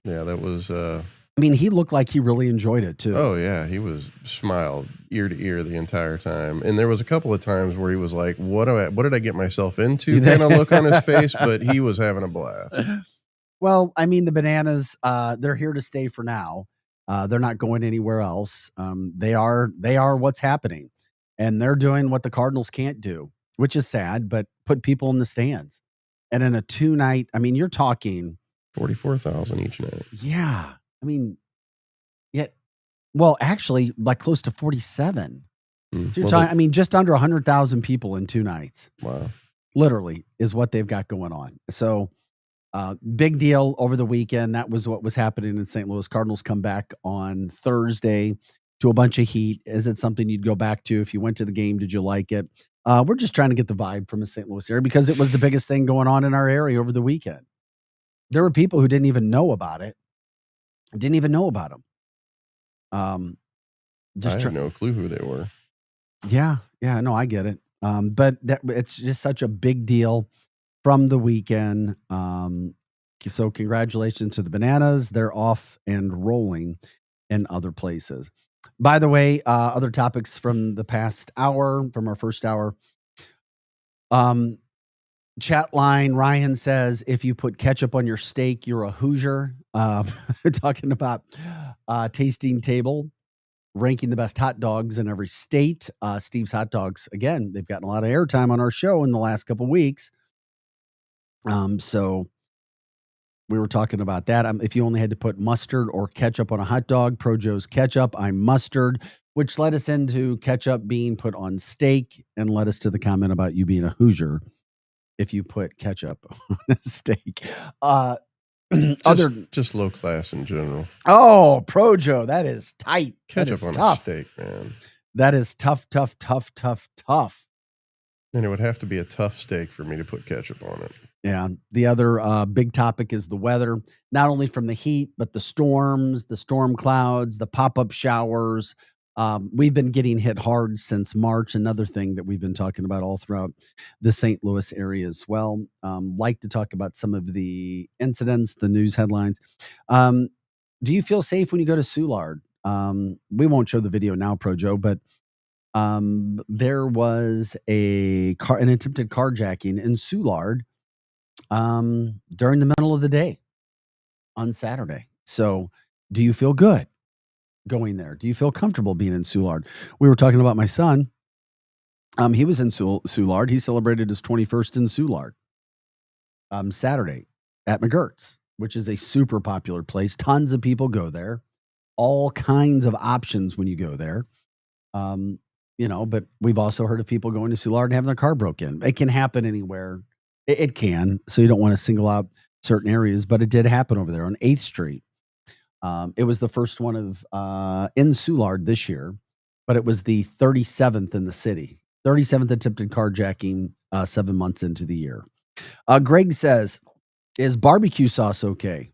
Yeah, that was I mean, he looked like he really enjoyed it too. Oh yeah, he was smiled ear to ear the entire time. And there was a couple of times where he was like, what did I get myself into? Kind of look on his face, but he was having a blast. Well, I mean, the Bananas, they're here to stay for now. They're not going anywhere else. They are what's happening, and they're doing what the Cardinals can't do, which is sad, but put people in the stands. And in a 2-night, I mean, you're talking 44,000 each night. Yeah. I mean, actually like close to 47. I mean, just under 100,000 people in 2 nights. Wow. Literally is what they've got going on. So, big deal over the weekend. That was what was happening in St. Louis. Cardinals come back on Thursday to a bunch of heat. Is it something you'd go back to? If you went to the game, did you like it? We're just trying to get the vibe from the St. Louis area because it was the biggest thing going on in our area over the weekend. There were people who didn't even know about it. Didn't even know about them. I had no clue who they were. Yeah, no, I get it. But it's just such a big deal from the weekend. So congratulations to the Bananas. They're off and rolling in other places. By the way, other topics from the past hour, from our first hour. Chat line, Ryan says, if you put ketchup on your steak, you're a Hoosier. Talking about Tasting Table, ranking the best hot dogs in every state. Steve's Hot Dogs, again, they've gotten a lot of airtime on our show in the last couple of weeks. So we were talking about that. If you only had to put mustard or ketchup on a hot dog, Projo's ketchup, I'm mustard, which led us into ketchup being put on steak and led us to the comment about you being a Hoosier if you put ketchup on a steak. Just low class in general. Oh, Projo, that is tight. Ketchup on a steak, man. That is tough. And it would have to be a tough steak for me to put ketchup on it. Yeah. The other big topic is the weather, not only from the heat, but the storms, the storm clouds, the pop-up showers. We've been getting hit hard since March. Another thing that we've been talking about all throughout the St. Louis area as well. Like to talk about some of the incidents, the news headlines. Do you feel safe when you go to Soulard? We won't show the video now, Projo, but there was an attempted carjacking in Soulard during the middle of the day on Saturday. So do you feel good going there? Do you feel comfortable being in Soulard? We were talking about my son. He was in Soulard. He celebrated his 21st in Soulard Saturday at McGurk's, which is a super popular place. Tons of people go there. all kinds of options when you go there. But we've also heard of people going to Soulard and having their car broken. It can happen anywhere. It can. So you don't want to single out certain areas, but it did happen over there on 8th Street. It was the first one of in Soulard this year, but it was the 37th in the city. 37th attempted carjacking 7 months into the year. Greg says, is barbecue sauce okay?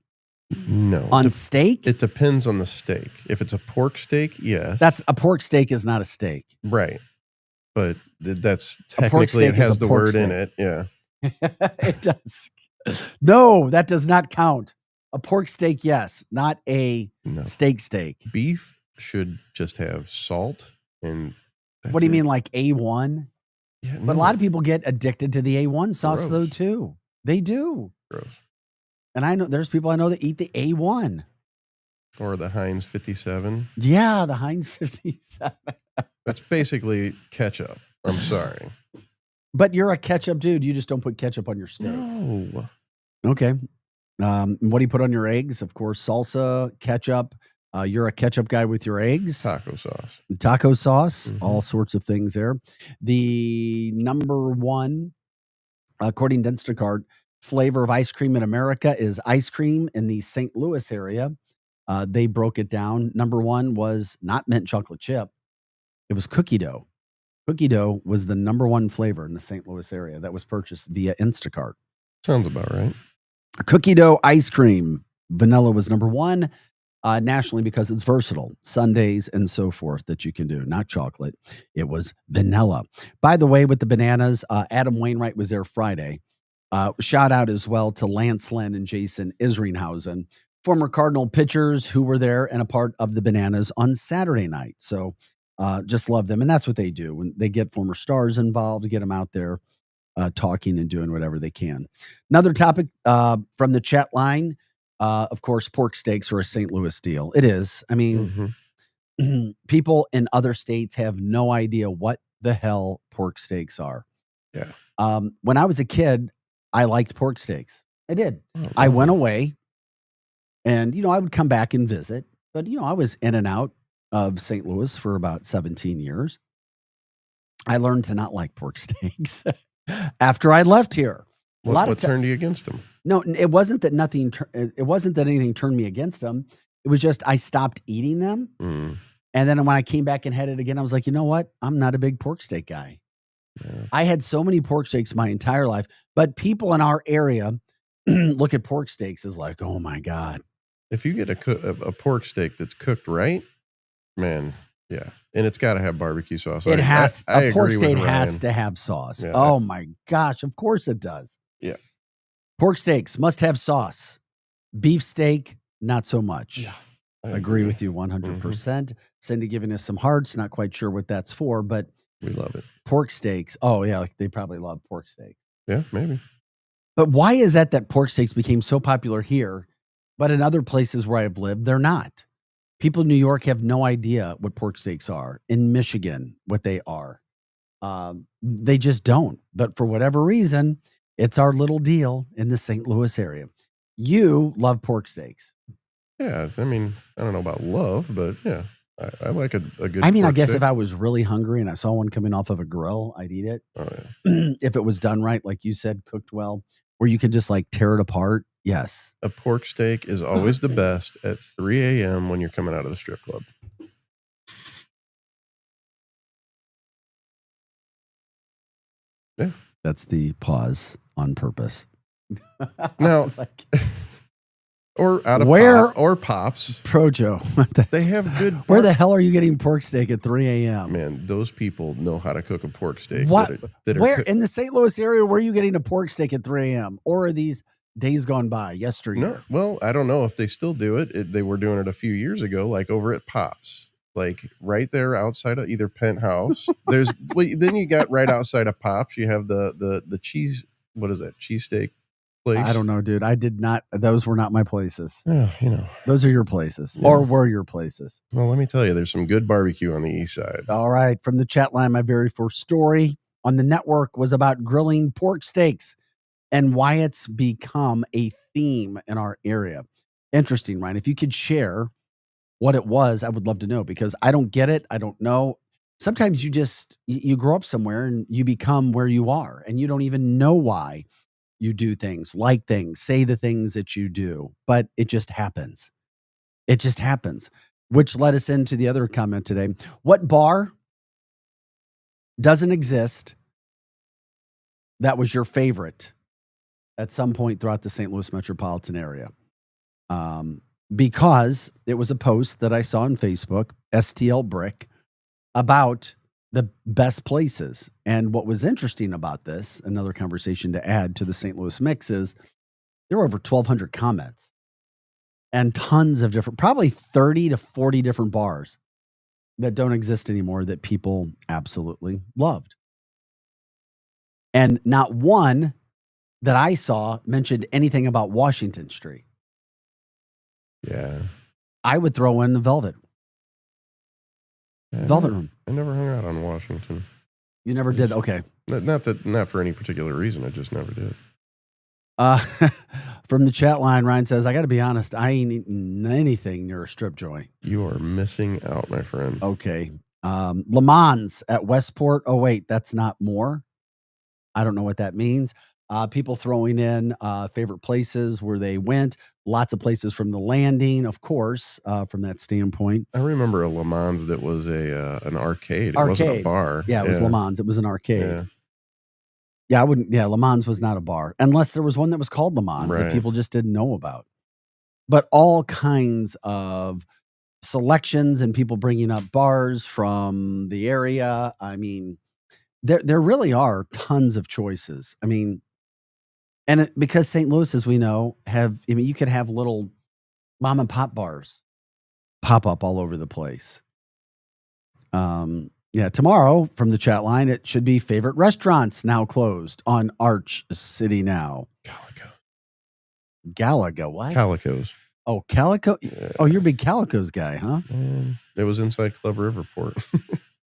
No. On steak? It depends on the steak. If it's a pork steak, yes. That's a pork steak is not a steak. Right. But that's A pork technically, it steak is has a the pork word in steak. it. Yeah. It does. No, that does not count. A pork steak, yes, not a steak. Beef should just have salt and. What do you mean, like A1? Yeah, But a lot of people get addicted to the A1 sauce, Gross. though, too. They do. Gross. And I know there's people I know that eat the A1. Or the Heinz 57. Yeah, the Heinz 57. That's basically ketchup. I'm sorry. But you're a ketchup dude. You just don't put ketchup on your steaks. No. Okay. What do you put on your eggs? Of course, salsa, ketchup. You're a ketchup guy with your eggs. Taco sauce. Taco sauce, Mm-hmm. all sorts of things there. The number one, according to Instacart, flavor of ice cream in America is ice cream in the St. Louis area. They broke it down. Number one was not mint chocolate chip. It was cookie dough. Cookie dough was the number one flavor in the St. Louis area that was purchased via Instacart. Sounds about right. Cookie dough ice cream. Vanilla was number one nationally because it's versatile. Sundaes and so forth that you can do, not chocolate. It was vanilla. By the way, with the bananas, Adam Wainwright was there Friday. Shout out as well to Lance Lynn and Jason Isringhausen, former Cardinal pitchers who were there and a part of the bananas on Saturday night. So just love them. And that's what they do. When they get former stars involved, get them out there talking and doing whatever they can. Another topic from the chat line, of course, pork steaks are a St. Louis deal. It is. I mean, people in other states have no idea what the hell pork steaks are. Yeah. When I was a kid, I liked pork steaks. I did. I went away and, I would come back and visit. But, I was in and out of St. Louis for about 17 years. I learned to not like pork steaks after I left here. What turned you against them? No, it wasn't that anything turned me against them. It was just I stopped eating them. Mm. And then when I came back and had it again, I was like, you know what? I'm not a big pork steak guy. Yeah. I had so many pork steaks my entire life, but people in our area look at pork steaks as like, oh my God. If you get a pork steak that's cooked right, man, yeah. And it's got to have barbecue sauce. It has, I a pork agree with steak has Ryan. to have sauce. Yeah. Oh my gosh. Of course it does. Yeah. Pork steaks must have sauce. Beef steak, not so much. Yeah, I agree with you 100%. Cindy giving us some hearts. Not quite sure what that's for, but we love it. Pork steaks. Oh yeah, like they probably love pork steak. Yeah, maybe. But why is that pork steaks became so popular here, but in other places where I've lived, they're not? People in New York have no idea what pork steaks are. In Michigan, what they are. They just don't. But for whatever reason, it's our little deal in the St. Louis area. You love pork steaks. Yeah, I mean, I don't know about love, but yeah, I like a good. I mean, I pork guess steak. if I was really hungry and I saw one coming off of a grill, I'd eat it. Oh, yeah. If it was done right, like you said, cooked well, where you could just like tear it apart. Yes. A pork steak is always the best at 3 a.m. when you're coming out of the strip club. Yeah. That's the pause on purpose. Now, or out of Where- pop, or pops. Projo. They have good. Where the hell are you getting pork steak at 3 a.m.? Man, those people know how to cook a pork steak. What? that are Where cook- in the St. Louis area, where are you getting a pork steak at 3 a.m.? Or are these days gone by, yesteryear? No, well, I don't know if they still do it. They were doing it a few years ago, like over at Pops, like right there outside of either Penthouse. There's then you got right outside of Pops. You have the cheese. What is that? Cheesesteak place? I don't know, dude. I did not. Those were not my places. Oh, Those are your places, Yeah. or were your places. Well, let me tell you, there's some good barbecue on the east side. All right. From the chat line, my very first story on the network was about grilling pork steaks and why it's become a theme in our area. Interesting, Ryan. If you could share what it was, I would love to know, because I don't get it. I don't know. Sometimes you grow up somewhere and you become where you are, and you don't even know why you do things, like things, say the things that you do, but it just happens. It just happens, which led us into the other comment today. What bar doesn't exist that was your favorite at some point throughout the St. Louis metropolitan area? Because it was a post that I saw on Facebook, STL Brick, about the best places. And what was interesting about this, another conversation to add to the St. Louis mix, is there were over 1,200 comments and tons of different, probably 30 to 40 different bars that don't exist anymore that people absolutely loved. And not one that I saw mentioned anything about Washington Street. Yeah. I would throw in the Velvet. Velvet Room. I never hung out on Washington. You never did? Okay. Not for any particular reason. I just never did. From the chat line, Ryan says, I got to be honest, I ain't eating anything near a strip joint. You are missing out, my friend. Okay. Le Mans at Westport. Oh, wait, that's not more. I don't know what that means. People throwing in favorite places where they went. Lots of places from the Landing, of course, from that standpoint. I remember a Le Mans that was an arcade. It wasn't a bar. Yeah, it was Le Mans. It was an arcade. Yeah, I wouldn't. Yeah, Le Mans was not a bar, unless there was one that was called Le Mans that people just didn't know about. But all kinds of selections and people bringing up bars from the area. I mean, there really are tons of choices. I mean, and because St. Louis, as we know, you could have little mom and pop bars pop up all over the place. Yeah, tomorrow from the chat line, it should be favorite restaurants now closed on Arch City Now. Galaga, what? Calico's. Oh, Calico. Yeah. Oh, you're a big Calico's guy, huh? It was inside Club Riverport.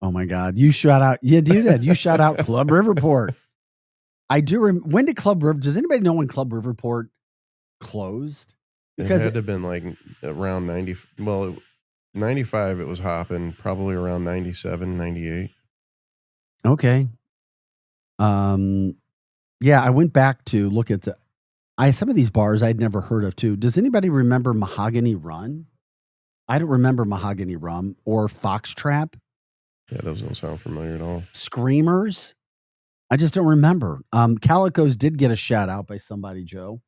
Oh my God. You shout out. Yeah, you did. You shout out Club Riverport. I do. When did Club River? Does anybody know when Club Riverport closed? Because it had to have been like around 90. Well, 95, it was hopping, probably around 97, 98. Okay. Yeah, I went back to look at some of these bars I'd never heard of too. Does anybody remember Mahogany Run? I don't remember Mahogany Run or Foxtrap. Yeah, those don't sound familiar at all. Screamers. I just don't remember. Calico's did get a shout out by somebody, Joe.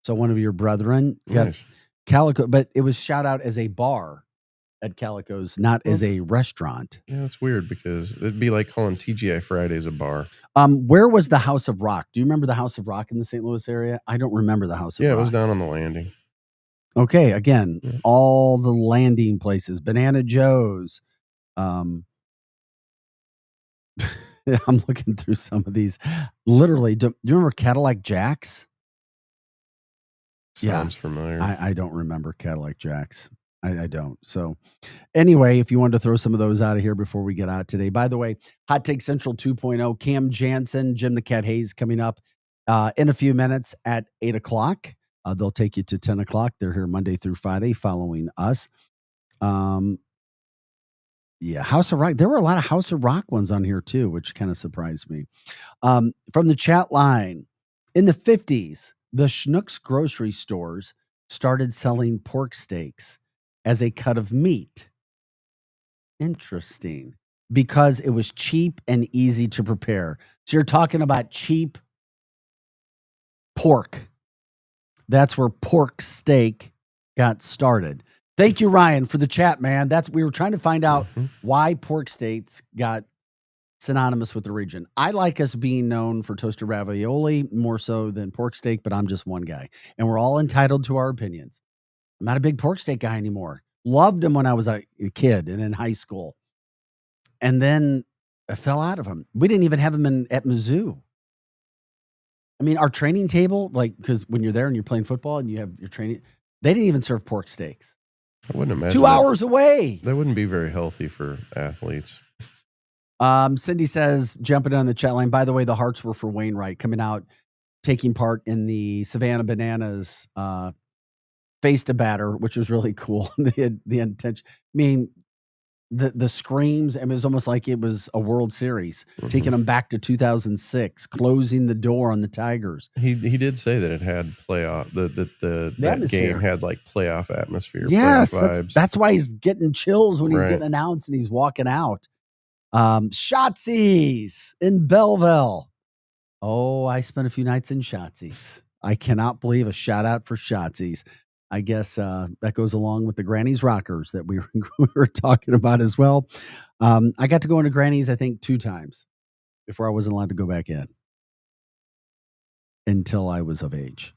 So one of your brethren got Calico, but it was shout out as a bar at Calico's, not as a restaurant. Yeah, that's weird because it'd be like calling TGI Fridays a bar. Where was the House of Rock? Do you remember the House of Rock in the St. Louis area? I don't remember the House of Rock. Yeah, it was down on the Landing. Okay, again, all the Landing places, Banana Joe's. I'm looking through some of these. Literally, do you remember Cadillac Jack's? Sounds familiar. I don't remember Cadillac Jack's. I don't. So anyway, if you wanted to throw some of those out of here before we get out today. By the way, Hot Take Central 2.0, Cam Jansen, Jim the Cat Hayes coming up in a few minutes at 8 o'clock. They'll take you to 10 o'clock. They're here Monday through Friday following us. Yeah, House of Rock. There were a lot of House of Rock ones on here too, which kind of surprised me. From the chat line, in the 50s, the Schnucks grocery stores started selling pork steaks as a cut of meat. Interesting. Because it was cheap and easy to prepare. So you're talking about cheap pork. That's where pork steak got started. Thank you, Ryan, for the chat, man. We were trying to find out why pork steaks got synonymous with the region. I like us being known for toasted ravioli more so than pork steak, but I'm just one guy. And we're all entitled to our opinions. I'm not a big pork steak guy anymore. Loved them when I was a kid and in high school. And then I fell out of them. We didn't even have them at Mizzou. I mean, our training table, because when you're there and you're playing football and you have your training, they didn't even serve pork steaks. I wouldn't imagine 2 hours away. That wouldn't be very healthy for athletes. Cindy says, jumping on the chat line, by the way, the hearts were for Wainwright coming out, taking part in the Savannah Bananas faced a batter, which was really cool. They had the intention. I mean, the screams. I mean, it was almost like it was a World Series, taking them back to 2006, closing the door on the Tigers. He did say that it had playoff. That atmosphere. game had like playoff atmosphere. Yes, playoff vibes. that's why he's getting chills when he's Right. getting announced and he's walking out. Shotzi's in Belleville. Oh, I spent a few nights in Shotzi's. I cannot believe a shout out for Shotzi's. I guess that goes along with the Granny's Rockers that we were talking about as well. I got to go into Granny's, I think, 2 times before I wasn't allowed to go back in until I was of age.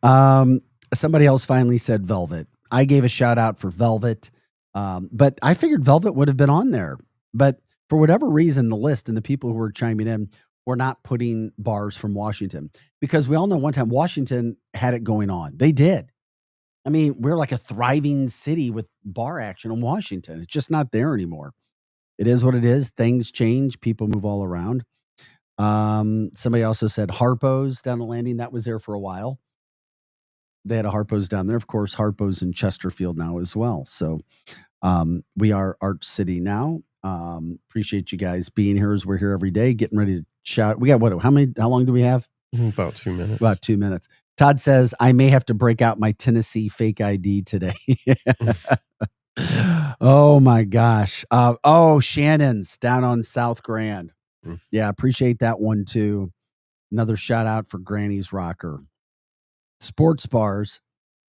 Somebody else finally said Velvet. I gave a shout out for Velvet, but I figured Velvet would have been on there. But for whatever reason, the list and the people who were chiming in were not putting bars from Washington, because we all know one time Washington had it going on. They did. I mean, we're like a thriving city with bar action in Washington. It's just not there anymore. It is what it is. Things change. People move all around. Somebody also said Harpo's down the Landing. That was there for a while. They had a Harpo's down there. Of course, Harpo's in Chesterfield now as well. So we are Art City now. Appreciate you guys being here as we're here every day, getting ready to shout. We got how long do we have? About 2 minutes. About 2 minutes. Todd says, I may have to break out my Tennessee fake ID today. Oh my gosh. Shannon's down on South Grand. Yeah, appreciate that one too. Another shout out for Granny's Rocker. Sports bars,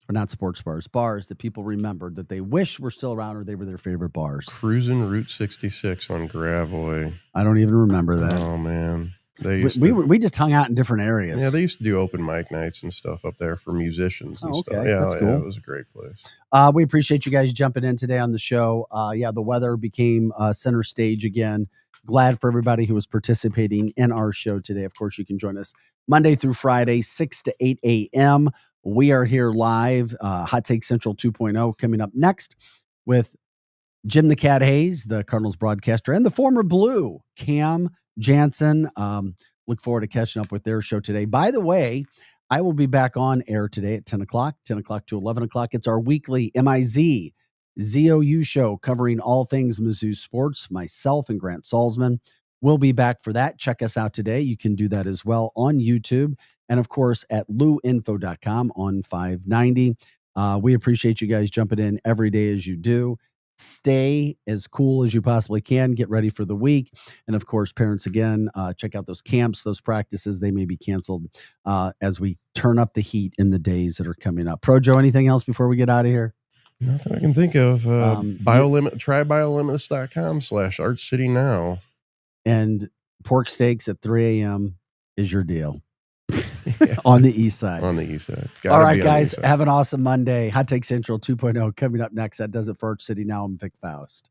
or not sports bars, bars that people remembered that they wish were still around or they were their favorite bars. Cruising Route 66 on Gravois. I don't even remember that. Oh man. We just hung out in different areas. Yeah, they used to do open mic nights and stuff up there for musicians and stuff. Okay. Yeah, That's cool. It was a great place. We appreciate you guys jumping in today on the show. The weather became center stage again. Glad for everybody who was participating in our show today. Of course, you can join us Monday through Friday, 6 to 8 a.m. We are here live. Hot Take Central 2.0 coming up next with Jim the Cat Hayes, the Cardinals broadcaster, and the former Blue, Cam Jansen. Look forward to catching up with their show today. By the way, I will be back on air today at 10 o'clock to 11 o'clock. It's our weekly MIZ ZOU show covering all things Mizzou sports. Myself and Grant Salzman will be back for that. Check us out today. You can do that as well on YouTube and, of course, at luinfo.com on 590. We appreciate you guys jumping in every day as you do. Stay as cool as you possibly can. Get ready for the week. And of course, parents, again, check out those camps, those practices. They may be canceled as we turn up the heat in the days that are coming up. Pro Joe, anything else before we get out of here? Not that I can think of. Try biolimitless.com/ArtCityNow. And pork steaks at 3 a.m. is your deal. On the east side. On the east side. All right, guys. Have an awesome Monday. Hot Take Central 2.0 coming up next. That does it for Art City Now. I'm Vic Faust.